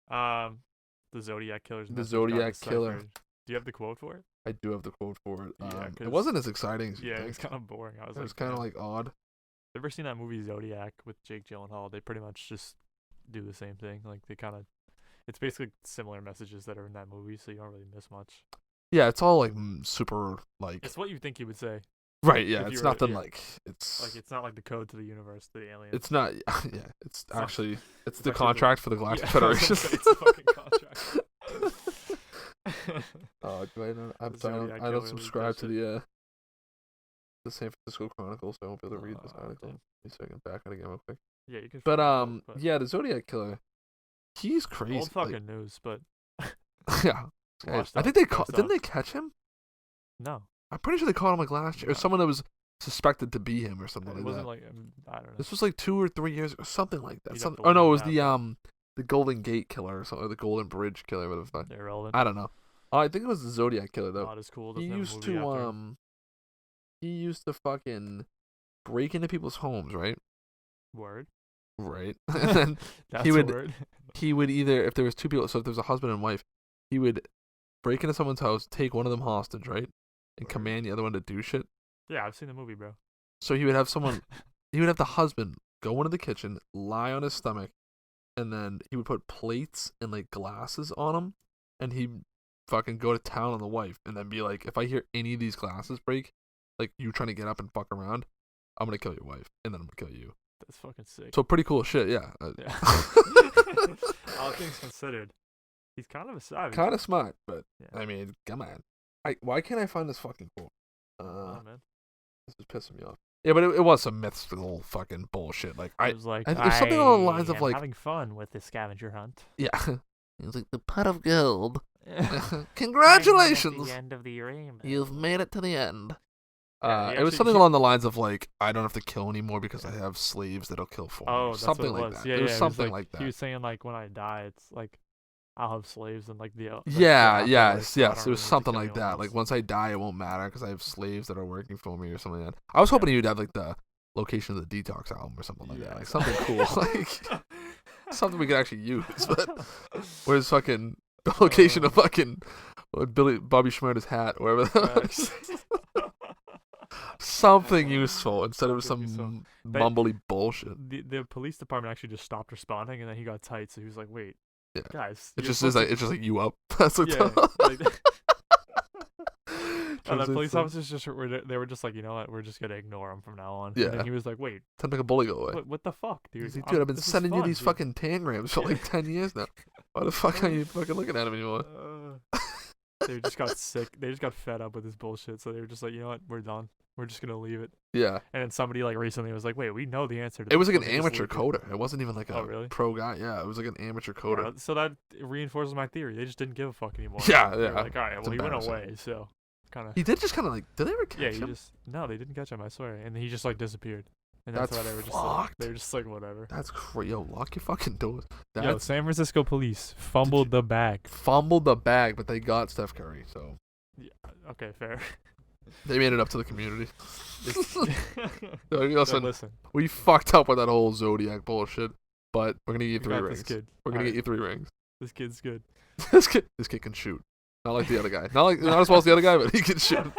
The Zodiac Killer. The Zodiac Killer. Do you have the quote for it? I do have the quote for it. Yeah, it wasn't as exciting as you Yeah, think. it was kind of boring. I was It like, was kind of damn. like odd. Ever seen that movie Zodiac with Jake Gyllenhaal? They pretty much just do the same thing. Like they kind of, it's basically similar messages that are in that movie, so you don't really miss much. Yeah, it's all like super like. It's what you think he would say. Right. Yeah, if it's you were- nothing yeah. like it's. Like it's not like the code to the universe, to the aliens. It's not. Yeah, it's not- actually it's it's the actually contract for the Galactic I was Federation. gonna say, it's a fucking contract. Oh, do I not? The Zodiac I Killer don't leaked subscribe that to the San Francisco Chronicle, so I won't be able to read this Oh, article. damn. Let me see if I can back it again real quick. Yeah, you can. But find it, yeah, the Zodiac Killer, he's but crazy. old fucking news, but Yeah, Washed I up, think they washed didn't up. they catch him? no, I'm pretty sure they caught him like last year, or No. someone that was suspected to be him or something it like wasn't that. like I don't know. This was like 2 or 3 years ago, something like that. You'd have to Oh no, it look was it up, the Golden Gate Killer or something, or the Golden Bridge Killer, whatever the fuck. They're irrelevant. I don't know. I think it was the Zodiac Killer though. Not as cool. He Doesn't have a used movie to after him. he used to fucking break into people's homes, right? Word. Right. And then That's he a would- word. he would either, if there was 2 people, so if there was a husband and wife, he would break into someone's house, take one of them hostage, right? And Word. command the other one to do shit. Yeah, I've seen the movie, bro. So he would have the husband go into the kitchen, lie on his stomach, and then he would put plates and like glasses on him, and he'd fucking go to town on the wife, and then be like, if I hear any of these glasses break, like you trying to get up and fuck around, I'm gonna kill your wife, and then I'm gonna kill you. That's fucking sick. So pretty cool shit, yeah. Yeah. All things considered, he's kind of a savage. Kind of smart, but Yeah. I mean, come on. Why can't I find this fucking quote? Oh, man. This is pissing me off. Yeah, but it was some mythical fucking bullshit. Like It was like, it was something along the lines of am like, having fun with the scavenger hunt. yeah, it was like the pot of gold. At Congratulations, the end of the rainbow. you've made it to the end. Yeah, he it was actually- something he- along the lines of like, I don't have to kill anymore because I have slaves that'll kill for me. Oh, that's something what it like was. that. Yeah, it was yeah, something like He that. was saying like, when I die, it's like I'll have slaves and like the Yeah, afterlife, yes, so I yes. don't It was really need to something kill like anyone that. else. Like once I die, it won't matter because I have slaves that are working for me or something like that. I was hoping you'd have like the location of the Detox album or something like that, like something cool, like something we could actually use. But where's fucking the location of fucking Bobby Schmurda's hat, or whatever. Facts. Something useful instead of Something some But- mumbly bullshit. the police department actually just stopped responding, and then he got tight. So he was like, "Wait, Yeah. guys, It you're just supposed is like it's just like you up. That's like yeah." Like, and the police Translates officers they were just like, you know what, we're just gonna ignore him from now on. And Yeah. then he was like, "Wait, to make a bully go away. what the fuck, dude? He's like, dude, I've been this is sending you fun, these dude." fucking tangrams for like 10 years now. Why the fuck are you fucking looking at him anymore? They just got sick. They just got fed up with this bullshit. So they were just like, you know what, we're done. We're just gonna leave it. Yeah. And then somebody like recently was like, wait, we know the answer to It was this, like an so they just amateur leaked it. coder. It wasn't even like a Oh, really? pro guy. Yeah, it was like an amateur coder. Yeah, so that reinforces my theory. They just didn't give a fuck anymore. Yeah, They were yeah. like, all right, It's well, he went embarrassing. away. So kind of. He did just kind of like, did they ever catch Yeah, he him? just no, they didn't catch him. I swear. And he just like disappeared. And that's That's why they were just like, fucked. they were just like, whatever. That's crazy. Yo, lock your fucking doors. Yo, That's San Francisco police fumbled the bag. fumbled the bag, but they got Steph Curry, so Yeah, okay, fair. they made it up to the community. This- So, Yo, listen, listen, we fucked up with that whole Zodiac bullshit, but we're gonna get you we 3 got rings. this kid. We're gonna Alright, get you 3 rings. This kid's good. This kid can shoot. Not like the other guy. Not as well as the other guy, but he can shoot.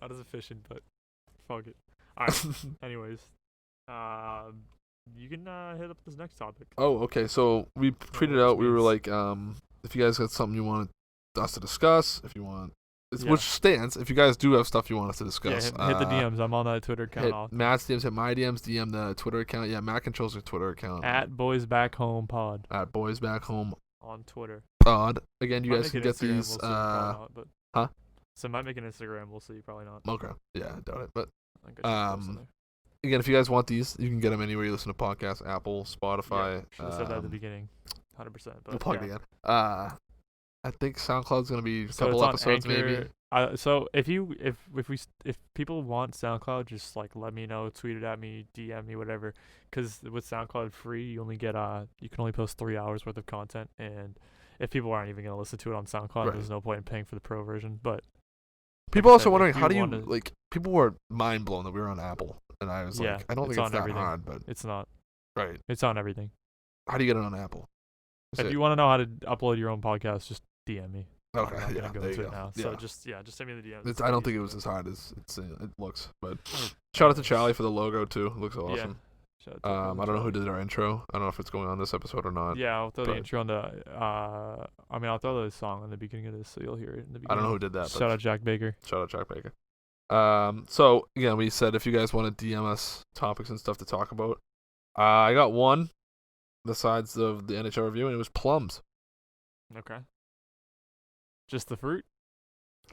Not as efficient, but fuck it. Alright. Anyways, you can hit up this next topic. Oh, okay. So we tweeted this out. We were means. like, if you guys got something you want us to discuss, if you want, Yeah. which stands. If you guys do have stuff you want us to Yeah, discuss, hit the DMs. I'm on that Twitter account. Hit Matt's DMs, hit my DMs, DM the Twitter account. Yeah, Matt controls the Twitter account. At Boys Back Home Pod At Boys Back Home on Twitter. Pod. Again, you Might guys make can an get Instagram, these. we'll see, probably not, but huh? So might make an Instagram. We'll see. Probably not. Okay. Yeah, I doubt it. But I think I should post on there. again, if you guys want these, you can get them anywhere you listen to podcasts: Apple, Spotify. Should have said that at the beginning. 100%. But We'll plug yeah. it again. I think SoundCloud's gonna be a So couple it's on episodes, Anchor. maybe. So if people want SoundCloud, just like let me know, tweet it at me, DM me, whatever. Because with SoundCloud free, you only get you can only post 3 hours worth of content, and if people aren't even gonna listen to it on SoundCloud, Right. there's no point in paying for the pro version. But People I also said, wondering if how do you wanna- like? People were mind blown that we were on Apple, and I was Yeah, like, I don't it's think it's on that everything. hard, but it's not. right. It's on everything. How do you get it on Apple? Is If it- you want to know how to upload your own podcast, just DM me. Okay, I'm not yeah, gonna go there into you it go. now. Yeah. So just send me the DMs. I don't think it was as hard as it looks. But shout out to Charlie for the logo too. It looks awesome. Shout out to I don't know who did our intro. I don't know if it's going on this episode or not. Yeah, I'll throw the intro on the. I'll throw the song on the beginning of this, so you'll hear it in the beginning. I don't know who did that. Shout out Jack Baker. Shout out Jack Baker. So again, we said if you guys want to DM us topics and stuff to talk about, I got one. Besides of the NHL review, and it was plums. Okay. Just the fruit?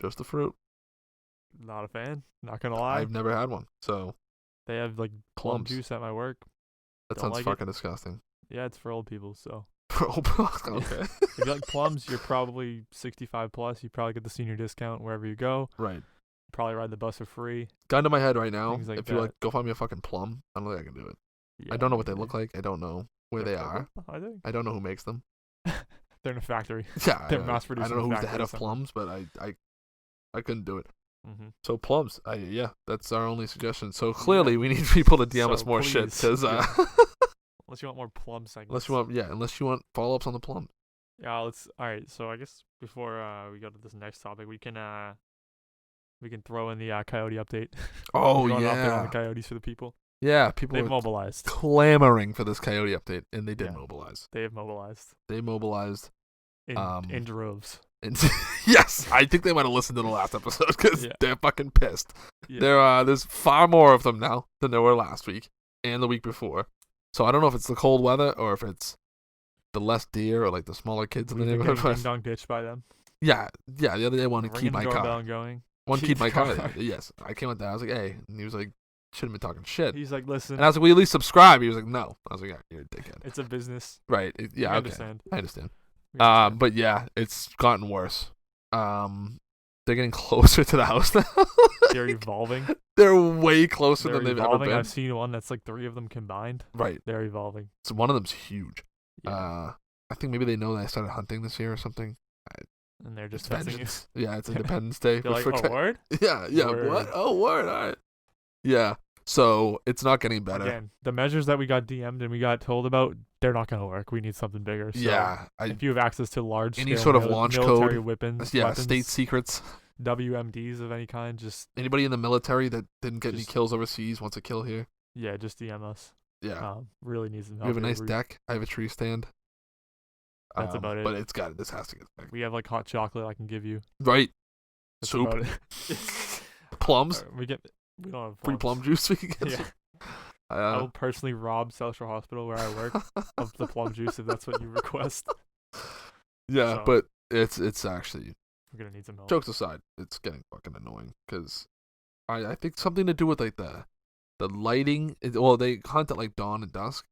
Just the fruit. Not a fan. Not gonna lie. I've never had one, so. They have like plum juice at my work. That sounds fucking disgusting. Yeah, it's for old people, so. For old people? Okay. If you like plums, you're probably 65 plus. You probably get the senior discount wherever you go. Right. Probably ride the bus for free. Gun to my head right now. Things like if you like, go find me a fucking plum. I don't think I can do it. Yeah, I don't know what they look like. I don't know where they are. I don't know who makes them. They're in a factory. Yeah. They're mass producing. I don't know who's the head of plums, but I couldn't do it. Mm-hmm. So plums, yeah, that's our only suggestion. So clearly we need people to DM us more shit, because unless you want more plum segments. Unless you want follow-ups on the plum. Yeah, all right. So I guess before we go to this next topic, we can throw in the coyote update. Oh yeah, update on the yeah, coyotes for the people. yeah. People They've were mobilized, clamoring for this coyote update, and they did mobilize. They have mobilized. They mobilized in droves. Yes, I think they might have listened to the last episode because they're fucking pissed. Yeah. There's far more of them now than there were last week and the week before. So I don't know if it's the cold weather or if it's the less deer or like the smaller kids in the neighborhood. Ding dong ditched by them. Yeah. The other day, I wanted to keep my car. Going. One keyed my car. Yes, I came with that. I was like, hey, and he was like, shouldn't be talking shit. He's like, listen. And I was like, will you at least subscribe? He was like, no. I was like, yeah, you're a dickhead. It's a business. Right. I understand. I understand. But yeah, it's gotten worse. They're getting closer to the house now. They're evolving. They're way closer than they've ever been. I've seen one that's like 3 of them combined. Right. They're evolving. So one of them's huge. Yeah. I think maybe they know that I started hunting this year or something. And they're just testing you. Yeah, it's Independence Day. You're like, oh, word? Yeah. Word. What? Oh, word. All right. Yeah. So it's not getting better. Again, the measures that we got DM'd and we got told about, they're not going to work. We need something bigger. So if you have access to large any sort of launch military code, weapons, state secrets, WMDs of any kind, just anybody in the military that didn't get any kills overseas wants a kill here. Yeah, just DM us. Yeah. Really needs some help. We have a nice deck. I have a tree stand. That's about it. But this has to get fixed. We have like hot chocolate I can give you. Right. That's soup. Plums. We don't have plums. Free plum juice we can get. Yeah. I will personally rob South Shore Hospital where I work of the plum juice if that's what you request. Yeah, so, but it's actually. We're gonna need some help. Jokes aside, it's getting fucking annoying because I think something to do with like the lighting. They hunt at like dawn and dusk,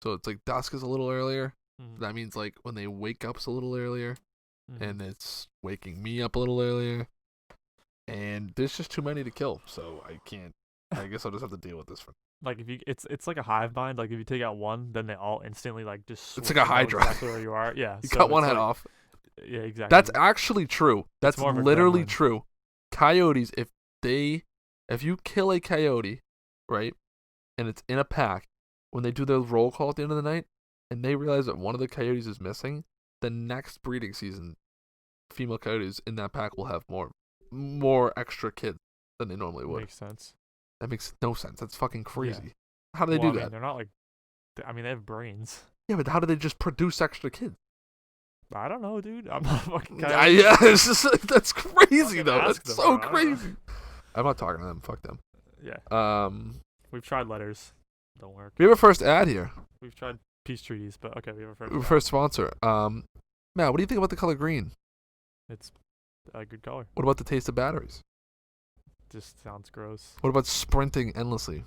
so it's like dusk is a little earlier. Mm-hmm. That means like when they wake up's a little earlier, and it's waking me up a little earlier. And there's just too many to kill, so I can't. I guess I'll just have to deal with this. Like if you, it's like a hive mind. Like if you take out one, then they all instantly like just. It's like a Hydra. Exactly where you are. Yeah. You cut one head off. Yeah, exactly. That's actually true. That's literally true. Coyotes, if you kill a coyote, right, and it's in a pack, when they do their roll call at the end of the night, and they realize that one of the coyotes is missing, the next breeding season, female coyotes in that pack will have more extra kids than they normally would. Makes sense. That makes no sense. That's fucking crazy. Yeah. How do they do that? They're not like. I mean, they have brains. Yeah, but how do they just produce extra kids? I don't know, dude. I'm not fucking. Yeah, it's just that's crazy though. That's so crazy. I'm not talking to them. Fuck them. Yeah. We've tried letters. Don't work. We have a first ad here. We've tried peace treaties, but okay, we have a first sponsor. Matt, what do you think about the color green? It's a good color. What about the taste of batteries? Just sounds gross. What about sprinting endlessly?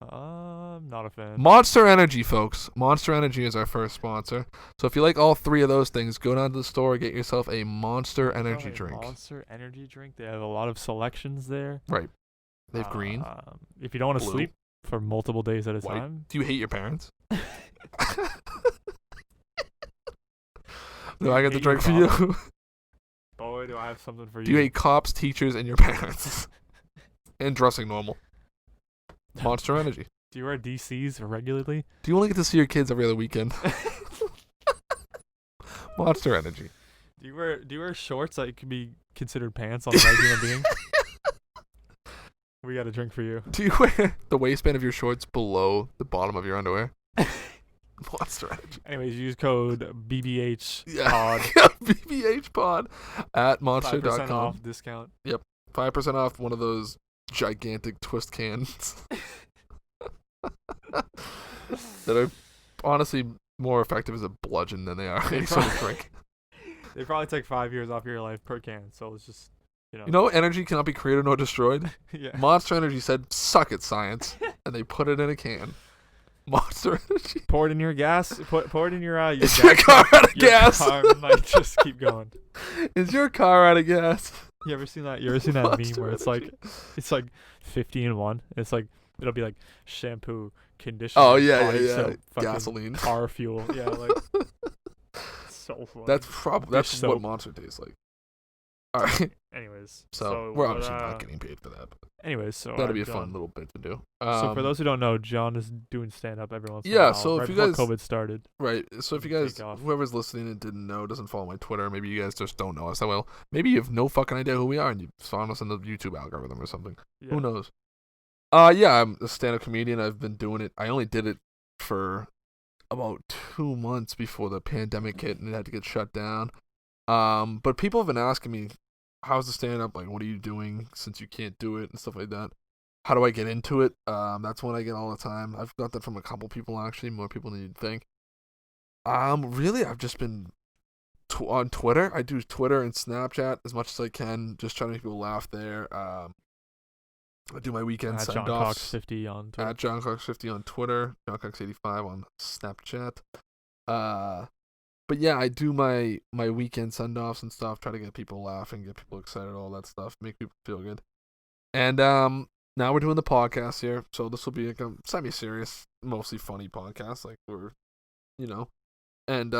Not a fan. Monster Energy, folks. Monster Energy is our first sponsor. So if you like all 3 of those things, go down to the store and get yourself a Monster Energy drink. Monster Energy drink. They have a lot of selections there. Right. They have green. If you don't want to sleep for multiple days at a time. Do you hate your parents? Do I get the drink for you? Boy, do I have something for you. Do you hate cops, teachers, and your parents? And dressing normal. Monster Energy. Do you wear DCs regularly? Do you only get to see your kids every other weekend? Monster Energy. Do you wear shorts that could be considered pants on a regular being? We got a drink for you. Do you wear the waistband of your shorts below the bottom of your underwear? Monster Energy. Anyways, use code BBH Yeah. pod. BBH pod at 5% monster.com. off discount. 5% off one of those gigantic twist cans that are honestly more effective as a bludgeon than they are any sort of drink. They probably take 5 years off your life per can, so it's just, You know, energy cannot be created nor destroyed. Yeah. Monster Energy said, "Suck it, science," and they put it in a can. Monster Energy. Pour it in your gas. Pour it in your Is your car out of gas? Your car might just keep going. Is your car out of gas? You ever seen that meme where it's like 50 in one? It's like it'll be like shampoo, conditioner. Oh yeah, body soap, fucking gasoline, car fuel. Yeah, like so funny. That's what soap. Monster tastes like. All right. Anyways, So we're obviously not getting paid for that. But anyways, so that'd be a fun little bit to do. So for those who don't know, John is doing stand up every once in a Yeah, while. so if right you before guys- COVID started. Right. So if you guys, Kick off. whoever's listening and didn't know, doesn't follow my Twitter, maybe you guys just don't know us that well. Maybe you have no fucking idea who we are and you found us in the YouTube algorithm or something. Yeah. Who knows? Yeah, I'm a stand-up comedian. I've been doing it. I only did it for about 2 months before the pandemic hit and it had to get shut down. But people have been asking me, how's the stand-up? Like, what are you doing since you can't do it and stuff like that? How do I get into it? That's one I get all the time. I've got that from a couple people, actually, more people than you'd think. Really, I've just been on Twitter. I do Twitter and Snapchat as much as I can, just trying to make people laugh there. I do my weekend At John send-offs. Cox 50 on Twitter. At John Cox 50 on Twitter, John Cox 85 on Snapchat. But yeah, I do my weekend send-offs and stuff, try to get people laughing, get people excited, all that stuff, make people feel good. And now we're doing the podcast here, so this will be like a semi-serious, mostly funny podcast, like we're, and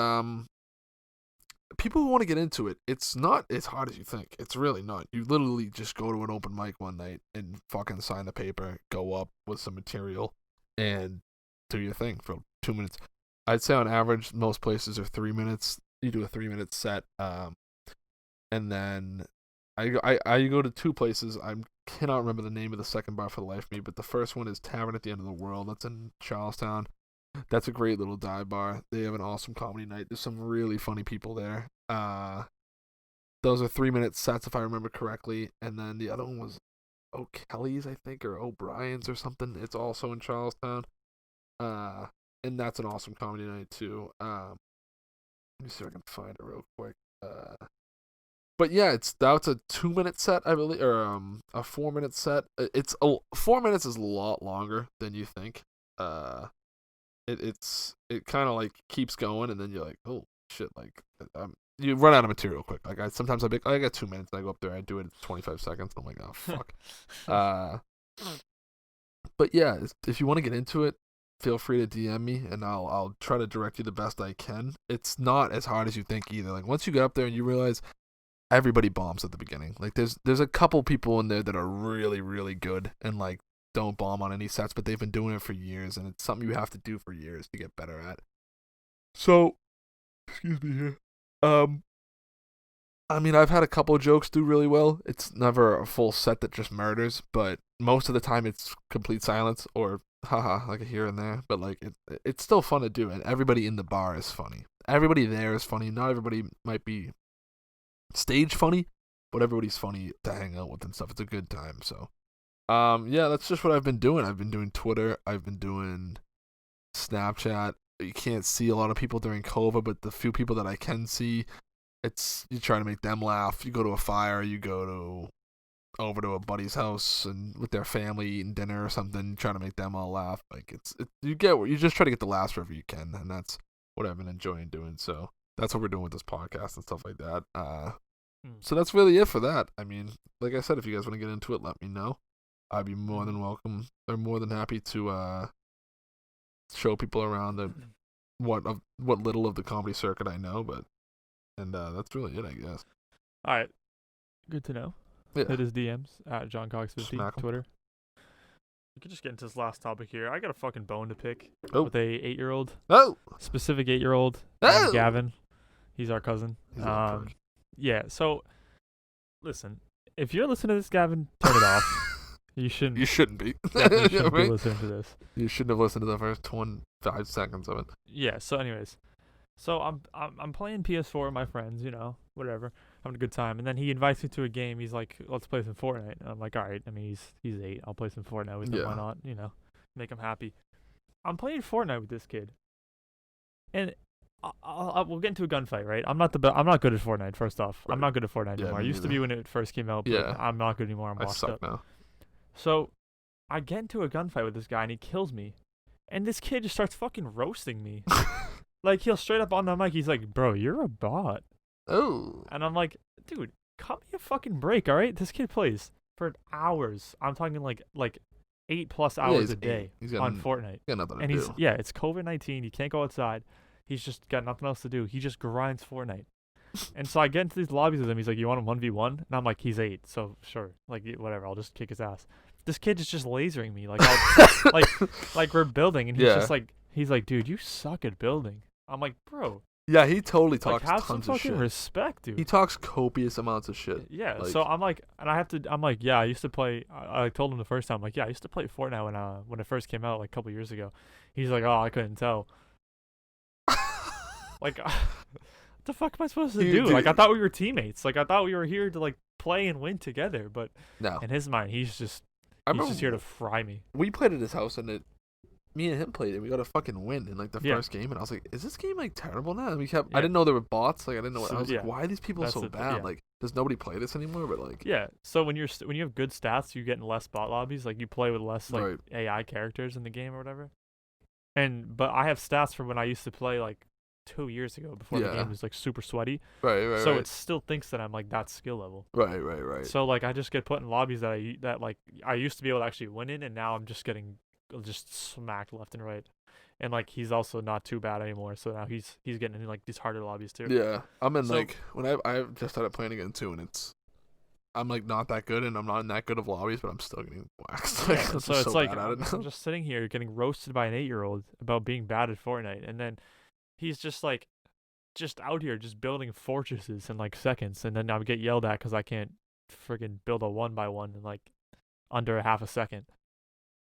people who want to get into it, it's not as hard as you think. It's really not. You literally just go to an open mic one night and fucking sign the paper, go up with some material, and do your thing for 2 minutes. I'd say on average, most places are 3 minutes. You do a 3-minute set, and then I go to 2 places. I cannot remember the name of the second bar for the life of me, but the first one is Tavern at the End of the World. That's in Charlestown. That's a great little dive bar. They have an awesome comedy night. There's some really funny people there. Those are 3-minute sets, if I remember correctly. And then the other one was O'Kelly's, I think, or O'Brien's or something. It's also in Charlestown. And that's an awesome comedy night too. Let me see if I can find it real quick. But yeah, that's a 2-minute set, I believe, or a 4-minute set. 4 minutes is a lot longer than you think. It kind of like keeps going, and then you're like, oh shit, like you run out of material quick. Like sometimes I got 2 minutes, and I go up there, I do it in 25 seconds. I'm like, oh fuck. But yeah, if you want to get into it, feel free to DM me, and I'll try to direct you the best I can. It's not as hard as you think either. Like once you get up there and you realize everybody bombs at the beginning. Like there's a couple people in there that are really, really good and like don't bomb on any sets, but they've been doing it for years, and it's something you have to do for years to get better at. So, excuse me here. I mean, I've had a couple jokes do really well. It's never a full set that just murders, but most of the time it's complete silence or haha, like a here and there. But like it's still fun to do, and everybody in the bar is funny. Everybody there is funny. Not everybody might be stage funny, but everybody's funny to hang out with and stuff. It's a good time. So, yeah, that's just what I've been doing. I've been doing Twitter. I've been doing Snapchat. You can't see a lot of people during COVID, but the few people that I can see, you try to make them laugh. You go to a fire, you go over to a buddy's house and with their family eating dinner or something, trying to make them all laugh. Like you just try to get the laughs wherever you can, and that's what I've been enjoying doing. So that's what we're doing with this podcast and stuff like that. So that's really it for that. I mean, like I said, if you guys want to get into it, let me know. I'd be more than welcome. I'm more than happy to show people around what little of the comedy circuit I know, and that's really it, I guess. All right, good to know. Yeah. Hit his DMs at John Cox 50 Smack 'em. Twitter. We could just get into this last topic here. I got a fucking bone to pick with a 8-year-old. Oh, Specific 8-year-old. Oh! Gavin. He's our cousin. He's our Yeah. So listen, if you're listening to this, Gavin, turn it off. You shouldn't. You shouldn't be. Definitely shouldn't be listening to this. You shouldn't have listened to the first 5 seconds of it. Yeah. So, anyways, so I'm playing PS4 with my friends, whatever, having a good time, and then he invites me to a game. He's like, "Let's play some Fortnite." And I'm like, "All right." I mean, he's 8. I'll play some Fortnite with him. Why not? Make him happy. I'm playing Fortnite with this kid, and we'll get into a gunfight, right? I'm not good at Fortnite. First off, right. I'm not good at Fortnite anymore. I used to be when it first came out, but I'm not good anymore. I'm washed up now. So I get into a gunfight with this guy, and he kills me, and this kid just starts fucking roasting me. Like, he'll straight up on the mic, he's like, "Bro, you're a bot." Oh. And I'm like, "Dude, cut me a fucking break, all right?" This kid plays for hours. I'm talking like 8+ hours a day on Fortnite. Got nothing to and do. it's COVID-19. You can't go outside. He's just got nothing else to do. He just grinds Fortnite. And so I get into these lobbies with him. He's like, "You want a 1v1?" And I'm like, "He's 8, so sure. Like, whatever. I'll just kick his ass." This kid is just lasering me. Like, like we're building, and he's just like, "Dude, you suck at building." I'm like, "Bro." Yeah, he totally talks have tons some of fucking shit. respect, dude. He talks copious amounts of shit. Yeah, so I'm like, and I'm like, "Yeah, I used to play." I told him the first time, like, "Yeah, I used to play Fortnite when it first came out, like a couple years ago." He's like, "Oh, I couldn't tell." Like, what the fuck am I supposed to do? Like, I thought we were teammates. Like, I thought we were here to like play and win together. But no, in his mind, he's just here to fry me. We played at his house, and me and him played it. We got a fucking win in like the first game, and I was like, "Is this game like terrible now?" And I didn't know there were bots. Like, I didn't know. I was like, "Why are these people so bad? Like, does nobody play this anymore?" But like, so when you have good stats, you get in less bot lobbies. Like, you play with less like AI characters in the game or whatever. But I have stats from when I used to play like 2 years ago before the game was like super sweaty. Right. So it still thinks that I'm like that skill level. Right. So like I just get put in lobbies that I used to be able to actually win in, and now I'm just getting smacked left and right. And like he's also not too bad anymore, so now he's getting in like these harder lobbies too. Yeah, I'm in like when I just started playing again too, and I'm like not that good, and I'm not in that good of lobbies, but I'm still getting waxed. Like, so it's like I'm just sitting here getting roasted by an 8-year-old about being bad at Fortnite, and then he's just like out here just building fortresses in like seconds, and then I would get yelled at because I can't friggin' build a 1x1 in like under a half a second.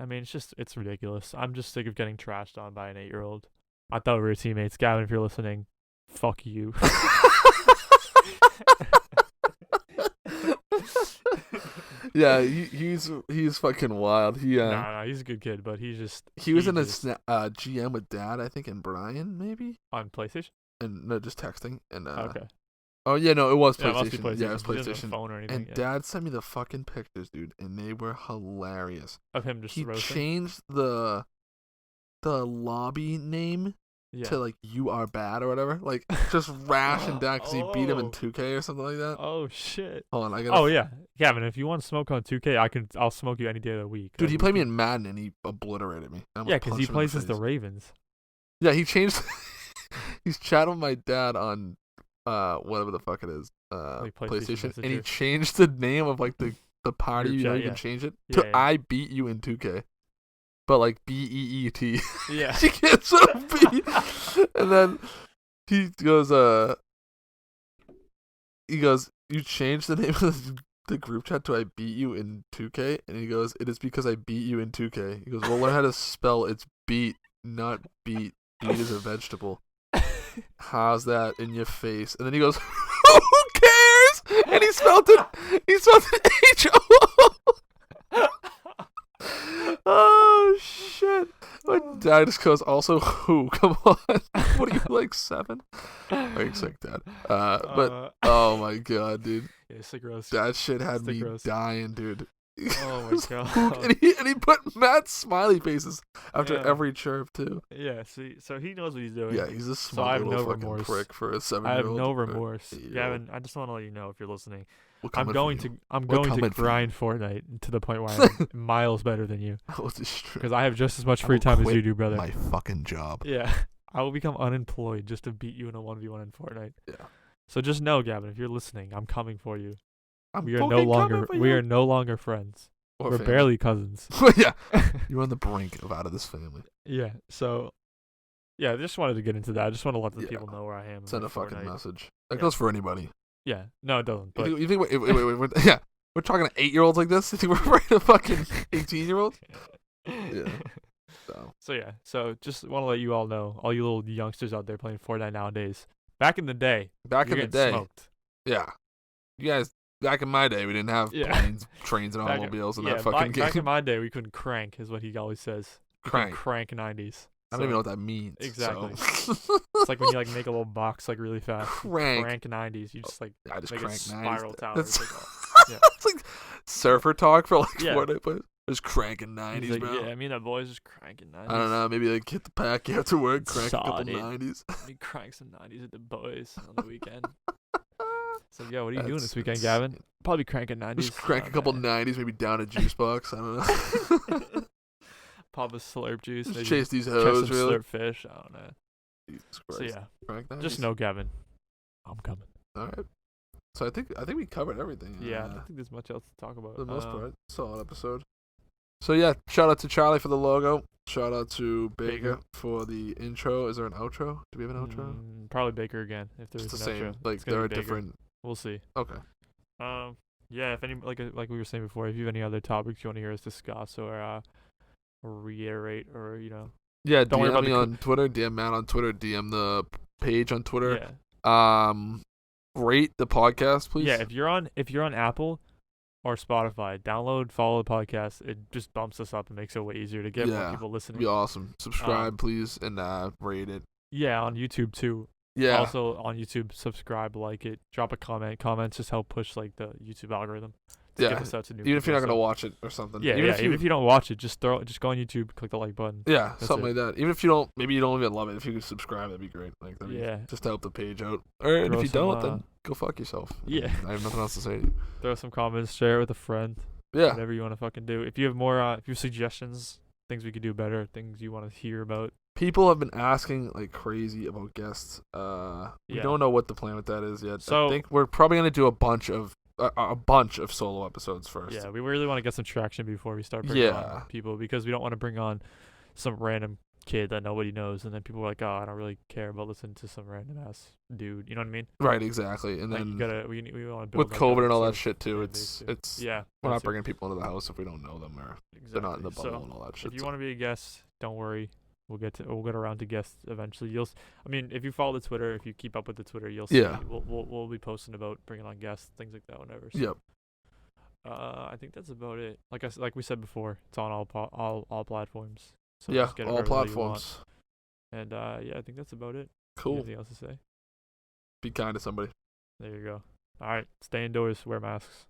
I mean, it's ridiculous. I'm just sick of getting trashed on by an 8-year-old. I thought we were teammates. Gavin, if you're listening, fuck you. Yeah, he's fucking wild. No, he's a good kid, but he was in a GM with Dad, I think, and Brian maybe on PlayStation. And no, just texting and okay. Oh yeah, no, it was PlayStation. Yeah, it was Yeah, it was PlayStation. Phone or anything. And Dad sent me the fucking pictures, dude, and they were hilarious. Of him just roasting? Changed the lobby name to like "You Are Bad" or whatever, like just ration Dad because he beat him in 2K or something like that. Oh shit! Hold on, I got. Oh yeah, Gavin, if you want to smoke on 2K, I'll smoke you any day of the week. Dude, he played me in Madden and he obliterated me. Yeah, because he plays as the Ravens. Yeah, he changed. He's chatting with my dad on whatever the fuck it is, like PlayStation, and he changed the name of like the party. You can change it to "I beat you in 2K," but like BEET. Yeah, he gets a beat, and then he goes, "You changed the name of the group chat to "I beat you in 2K," and he goes, "It is because I beat you in 2K." He goes, "Well, learn how to spell it's beat, not beat. Beat is a vegetable." How's that in your face? And then he goes, "Who cares?" And he spelled it HO. Oh shit! My dad just goes, "Also, who? Come on, what are you like 7?" Very sick, Dad. But oh my god, dude, that shit had me dying, dude. Oh my god! and he put mad smiley faces after every chirp too. Yeah, see, so he knows what he's doing. Yeah, he's a smart little fucking prick for a 7-year-old. I have no remorse, Gavin. I just want to let you know if you're listening. I'm going to grind Fortnite to the point where I'm miles better than you. Because I have just as much free time as you do, brother. My fucking job. Yeah, I will become unemployed just to beat you in a 1v1 in Fortnite. Yeah. So just know, Gavin, if you're listening, I'm coming for you. We are no longer friends. We're family. Barely cousins. Yeah. You're on the brink of out of this family. Yeah. So, yeah, I just wanted to get into that. I just want to let the people know where I am. Send a fucking message. That goes for anybody. Yeah. No, it doesn't. But You think wait, yeah, we're talking to 8-year-olds like this? You think we're writing to fucking 18-year-olds? Yeah. So yeah. So just want to let you all know, all you little youngsters out there playing Fortnite nowadays. Back in the day, Back in the day, smoked. yeah. You guys, back in my day, we didn't have planes, trains, and automobiles in that fucking game. Back in my day, we couldn't crank, is what he always says. Crank 90s. I don't even know what that means. Exactly. So. It's like when you like make a little box like really fast. Crank 90s. You just like I just make crank a spiral 90s. tower. It's like, it's like surfer talk for like Fortnite players. Just cranking 90s, like, bro. Yeah, I mean that boy's just cranking 90s. I don't know. Maybe like hit the pack after work, crank Solid. a couple 90s. Me crank some 90s with the boys on the weekend. So yeah, what are you doing this weekend, Gavin? Probably cranking 90s. Just crank a couple 90s, maybe down a juice box. I don't know. Pop a slurp juice. Just maybe chase these catch hoes, some really. slurp fish. I don't know. Jesus So Christ. yeah, Crank 90s. just know, Gavin, I'm coming. All right. So I think we covered everything. Yeah, I don't think there's much else to talk about. For the most part, solid episode. So yeah, shout out to Charlie for the logo. Shout out to Baker for the intro. Is there an outro? Do we have an outro? Probably Baker again. If there's It's the an same. outro. Like It's gonna they're a be Baker. different. We'll see. Okay. Yeah. If any like we were saying before, if you have any other topics you want to hear us discuss or reiterate or Yeah, don't worry DM about me on Twitter. DM Matt on Twitter. DM the page on Twitter. Yeah. Rate the podcast, please. Yeah. If you're on Apple or Spotify, download, follow the podcast. It just bumps us up and makes it way easier to get more people listening. It'd be awesome. Subscribe, please, and rate it. Yeah, on YouTube too. Yeah. Also on YouTube, subscribe, like it, drop a comment. Comments just help push like the YouTube algorithm. Yeah. Get us out to new Even if you're not people, gonna watch it or something. Yeah. Even if you don't watch it, just go on YouTube, click the like button. Yeah, That's something it. like that. Even if you don't, maybe you don't even love it. If you could subscribe, that'd be great. Like, just to help the page out. Or if you don't, then go fuck yourself. Yeah. I have nothing else to say to you. Throw some comments, share it with a friend. Yeah. Whatever you want to fucking do. If you have more, if you have suggestions, things we could do better, things you want to hear about. People have been asking like crazy about guests. We don't know what the plan with that is yet. So, I think we're probably gonna do a bunch of solo episodes first. Yeah, we really want to get some traction before we start bringing on people, because we don't want to bring on some random kid that nobody knows, and then people are like, oh, I don't really care about listening to some random ass dude. You know what I mean? Right, exactly. And like then we want to build with COVID and all that shit too. It's yeah. We're not bringing people into the house if we don't know them or they're not in the bubble and all that shit. If you want to be a guest, don't worry. We'll get around to guests eventually. If you follow the Twitter, if you keep up with the Twitter, you'll see. Yeah. We'll be posting about bringing on guests, things like that, whenever. So, yep. I think that's about it. Like we said before, it's on all platforms. So yeah, just get all platforms. And yeah, I think that's about it. Cool. Anything else to say? Be kind to somebody. There you go. All right, stay indoors, wear masks.